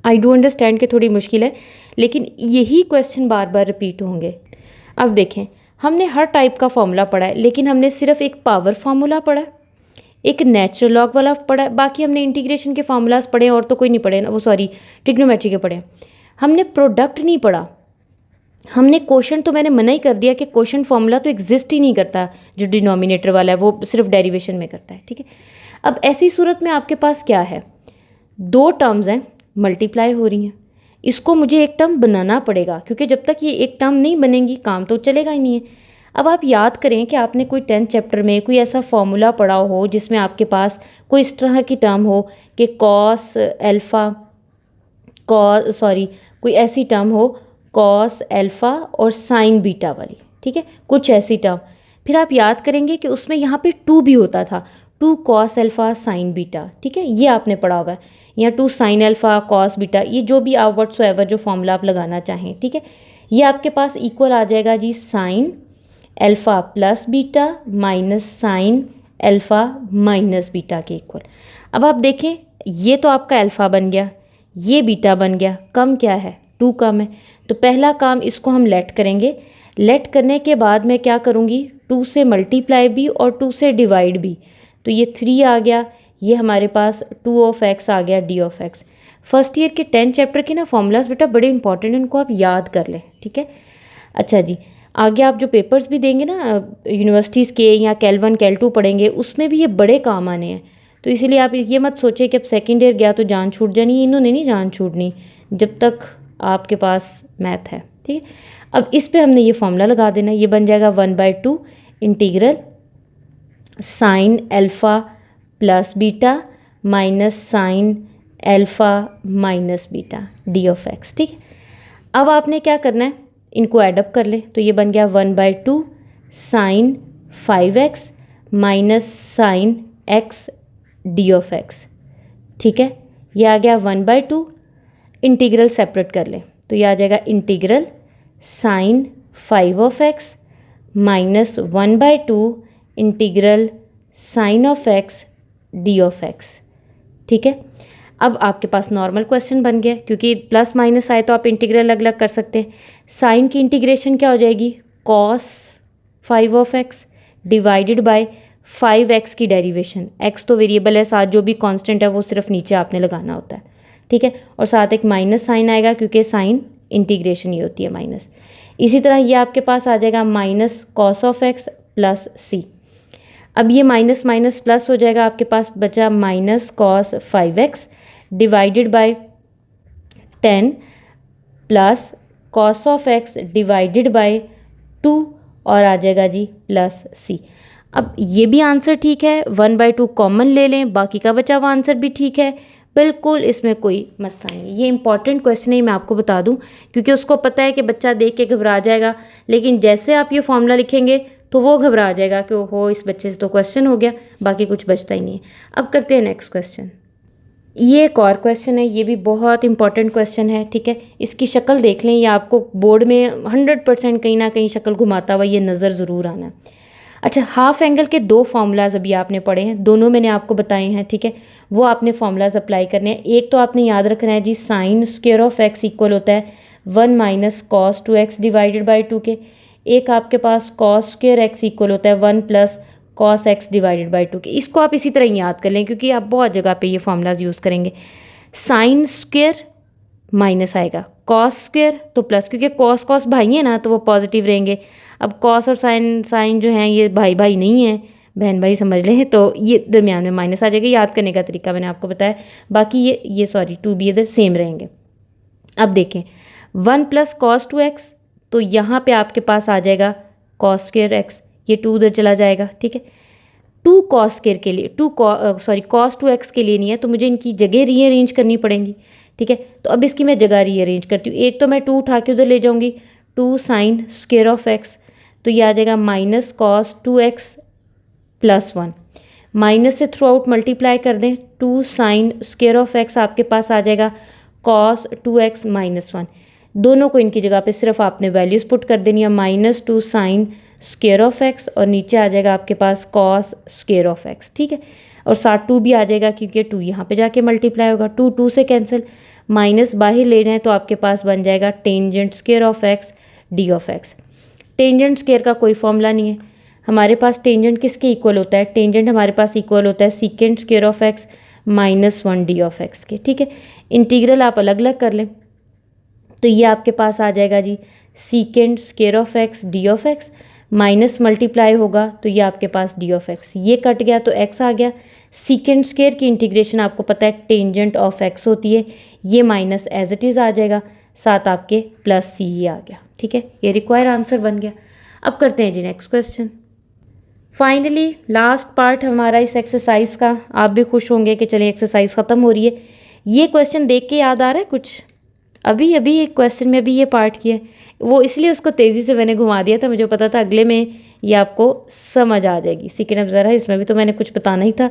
आई डू अंडरस्टैंड के थोड़ी मुश्किल है, लेकिन यही क्वेश्चन बार बार रिपीट होंगे। अब देखें, हमने हर टाइप का फॉर्मूला पढ़ा है, लेकिन हमने सिर्फ एक पावर फार्मूला पढ़ा है, एक नेचुरल लॉग वाला पढ़ा है, बाकी हमने इंटीग्रेशन के फार्मूलाज पढ़े हैं और तो कोई नहीं पढ़े ना, वो सॉरी ट्रिग्नोमेट्री के पढ़े हैं। हमने प्रोडक्ट नहीं पढ़ा। हमने क्वेश्चन तो मैंने मना ही कर दिया कि क्वेश्चन फार्मूला तो एग्जिस्ट ही नहीं करता, जो डिनोमिनेटर वाला है वो सिर्फ डेरिवेशन में करता है। ठीक है, अब ऐसी सूरत में आपके पास क्या है, दो टर्म्स हैं, मल्टीप्लाई हो रही हैं, इसको मुझे एक टर्म बनाना पड़ेगा, क्योंकि जब तक ये एक टर्म नहीं बनेगी काम तो चलेगा ही नहीं है। अब आप याद करें कि आपने कोई 10th चैप्टर में कोई ऐसा फॉर्मूला पढ़ा हो जिसमें आपके पास कोई इस तरह की टर्म हो कि कॉस एल्फ़ा, कोई ऐसी टर्म हो कॉस एल्फ़ा और साइन बीटा वाली। ठीक है, कुछ ऐसी टर्म, फिर आप याद करेंगे कि उसमें यहाँ पे 2 भी होता था, 2 कॉस एल्फ़ा साइन बीटा। ठीक है, ये आपने पढ़ा हुआ है, या 2 साइन एल्फ़ा कॉस बीटा, ये जो भी आप व्हाट्सोएवर जो फॉर्मूला आप लगाना चाहें। ठीक है, ये आपके पास इक्वल आ जाएगा जी sine alpha plus beta minus sine alpha minus beta के इक्वल। अब आप देखें, ये तो आपका एल्फ़ा बन गया, ये बीटा बन गया, कम क्या है, 2 कम है, तो पहला काम इसको हम लेट करेंगे। लेट करने के बाद मैं क्या करूँगी, 2 से मल्टीप्लाई भी और 2 से डिवाइड भी, तो ये 3 आ गया, ये हमारे पास 2 ऑफ एक्स आ गया D of x. First year के 10th चैप्टर के ना फॉर्मूलाज बेटा बड़े इंपॉर्टेंट हैं, उनको आप याद कर लें। ठीक है, अच्छा जी, आगे आप जो पेपर्स भी देंगे ना यूनिवर्सिटीज़ के, या कैल 1 कैल 2 पढ़ेंगे, उसमें भी ये बड़े काम आने हैं। तो इसीलिए आप ये मत सोचें कि अब सेकेंड ईयर गया तो जान छूट जानी, इन्होंने नहीं जान छूटनी जब तक आपके पास मैथ है। ठीक है, अब इस पे हमने ये फॉर्मूला लगा देना, ये बन जाएगा 1/2 integral sign alpha plus beta minus sine alpha minus beta D of x. ठीक है, अब आपने क्या करना है, इनको एडअप कर लें, तो ये बन गया 1/2 sine 5x minus sine x d of x. ठीक है, ये आ गया 1/2, इंटीग्रल सेपरेट कर लें, तो ये आ जाएगा integral sine 5 of x minus 1/2 integral sine of x d of x. ठीक है, अब आपके पास नॉर्मल क्वेश्चन बन गया, क्योंकि प्लस माइनस आए तो आप इंटीग्रल अलग अलग कर सकते हैं। साइन की इंटीग्रेशन क्या हो जाएगी, cos 5 of x divided bye 5x की डेरिवेशन, x तो वेरिएबल है, साथ जो भी कांस्टेंट है वो सिर्फ नीचे आपने लगाना होता है। ठीक है, और साथ एक माइनस साइन आएगा, क्योंकि साइन इंटीग्रेशन ये होती है माइनस। इसी तरह ये आपके पास आ जाएगा minus cos of x plus C. अब ये माइनस माइनस प्लस हो जाएगा, आपके पास बचा minus cos 5x divided by 10 plus cos of x divided bye 2 और आ जाएगा जी प्लस सी। अब ये भी आंसर ठीक है, 1/2 कॉमन ले लें, बाकी का बचा हुआ आंसर भी ठीक है, बिल्कुल इसमें कोई मसला नहीं। ये इंपॉर्टेंट क्वेश्चन है, मैं आपको बता दूं, क्योंकि उसको पता है कि बच्चा देख के घबरा जाएगा, लेकिन जैसे आप ये फॉर्मूला लिखेंगे तो वो घबरा जाएगा कि ओहो इस बच्चे से तो क्वेश्चन हो गया, बाकी कुछ बचता ही नहीं है। अब करते हैं नेक्स्ट क्वेश्चन। ये एक और क्वेश्चन है, ये भी बहुत इंपॉर्टेंट क्वेश्चन है। ठीक है, इसकी शक्ल देख लें, ये आपको बोर्ड में 100% कहीं ना कहीं शक्ल घुमाता हुआ ये नज़र ज़रूर आना है। अच्छा, हाफ एंगल के 2 फार्मूलाज अभी आपने पढ़े हैं, दोनों मैंने आपको बताए हैं। ठीक है, वो आपने फार्मूलाज अप्लाई करने हैं। एक तो आपने याद रखना है जी, sine square of x equal होता है 1 minus cos 2x divided by 2 के। एक आपके पास कॉस स्क्वायर एक्स इक्वल होता है 1 plus cos x divided by 2 के। इसको आप इसी तरह ही याद कर लें, क्योंकि आप बहुत जगह पे ये फार्मूलाज यूज़ करेंगे। साइन स्क्वायर माइनस आएगा, कॉस स्क्वायर तो प्लस, क्योंकि कॉस कॉस भाई है ना तो वो पॉजिटिव रहेंगे। अब कॉस और साइन जो हैं ये भाई भाई नहीं है, बहन भाई समझ लें, तो ये दरमियान में माइनस आ जाएगा। याद करने का तरीका मैंने आपको बताया, बाकी ये 2 भी इधर सेम रहेंगे। अब देखें 1 प्लस कॉस 2x, तो यहाँ पे आपके पास आ जाएगा कॉस स्क्वायर एक्स, ये 2 उधर चला जाएगा। ठीक है, 2 कॉस स्क्वायर के लिए कॉस 2x के लिए नहीं है, तो मुझे इनकी जगह रीअरेंज करनी पड़ेंगी। ठीक है। तो अब इसकी मैं जगह रीअरेंज करती हूँ। एक तो मैं 2 उठा के उधर ले जाऊँगी, 2 साइन स्क्वायर ऑफ एक्स, तो ये आ जाएगा minus cos 2x plus 1। Minus से थ्रू आउट मल्टीप्लाई कर दें, 2 साइन स्क्वायर ऑफ एक्स आपके पास आ जाएगा कॉस 2x माइनस 1। दोनों को इनकी जगह पे सिर्फ आपने वैल्यूज़ पुट कर देनी है, minus 2 sine square of X और नीचे आ जाएगा आपके पास कॉस स्क्वायर ऑफ एक्स, ठीक है। और साथ 2 भी आ जाएगा क्योंकि 2 यहाँ पे जाके मल्टीप्लाई होगा, 2 2 से कैंसिल, माइनस बाहर ले जाएं तो आपके पास बन जाएगा tangent square of x D of x. Tangent square का कोई फॉर्मूला नहीं है हमारे पास। टेंजेंट किसके इक्वल होता है? टेंजेंट हमारे पास इक्वल होता है secant square of x minus 1 D of x के, ठीक है। इंटीग्रल आप अलग अलग कर लें तो ये आपके पास आ जाएगा जी secant square of x D of x, minus multiply होगा तो ये आपके पास डी ऑफ एक्स, ये कट गया तो एक्स आ गया। सीकेंट स्क्वायर की इंटीग्रेशन आपको पता है टेंजेंट ऑफ एक्स होती है, ये माइनस एज इट इज़ आ जाएगा, साथ आपके प्लस सी ही आ गया, ठीक है। ये रिक्वायर आंसर बन गया। अब करते हैं जी next question. Finally last part हमारा इस एक्सरसाइज का। आप भी खुश होंगे कि चलिए एक्सरसाइज ख़त्म हो रही है। ये क्वेश्चन देख के याद आ रहा है कुछ? अभी अभी एक क्वेश्चन में अभी ये पार्ट किया है, वो इसलिए उसको तेज़ी से मैंने घुमा दिया था, मुझे पता था अगले में ये आपको समझ आ जाएगी। सेकेंड अब ज़रा इसमें भी तो मैंने कुछ बताना ही था,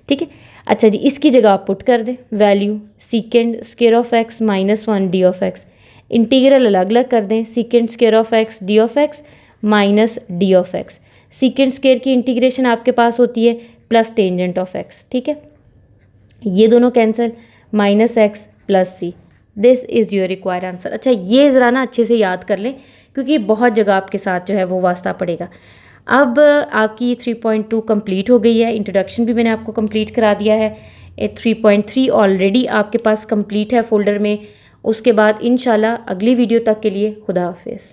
ठीक है। अच्छा जी, इसकी जगह आप पुट कर दें value secant square of x minus 1 D of x. Integral अलग अलग कर दें, secant square of x D of x minus D of x. Secant square की इंटीग्रेशन आपके पास होती है प्लस टेंजेंट ऑफ एक्स, ठीक है। ये दोनों cancel, minus x plus c. This is your required answer. अच्छा, ये ज़रा ना अच्छे से याद कर लें क्योंकि बहुत जगह आपके साथ जो है वो वास्ता पड़ेगा। अब आपकी 3.2 कंप्लीट हो गई है, इंट्रोडक्शन भी मैंने आपको कंप्लीट करा दिया है। 3.3 ऑलरेडी आपके पास कंप्लीट है फोल्डर में। उसके बाद इंशाल्लाह अगली वीडियो तक के लिए खुदा हाफिज़।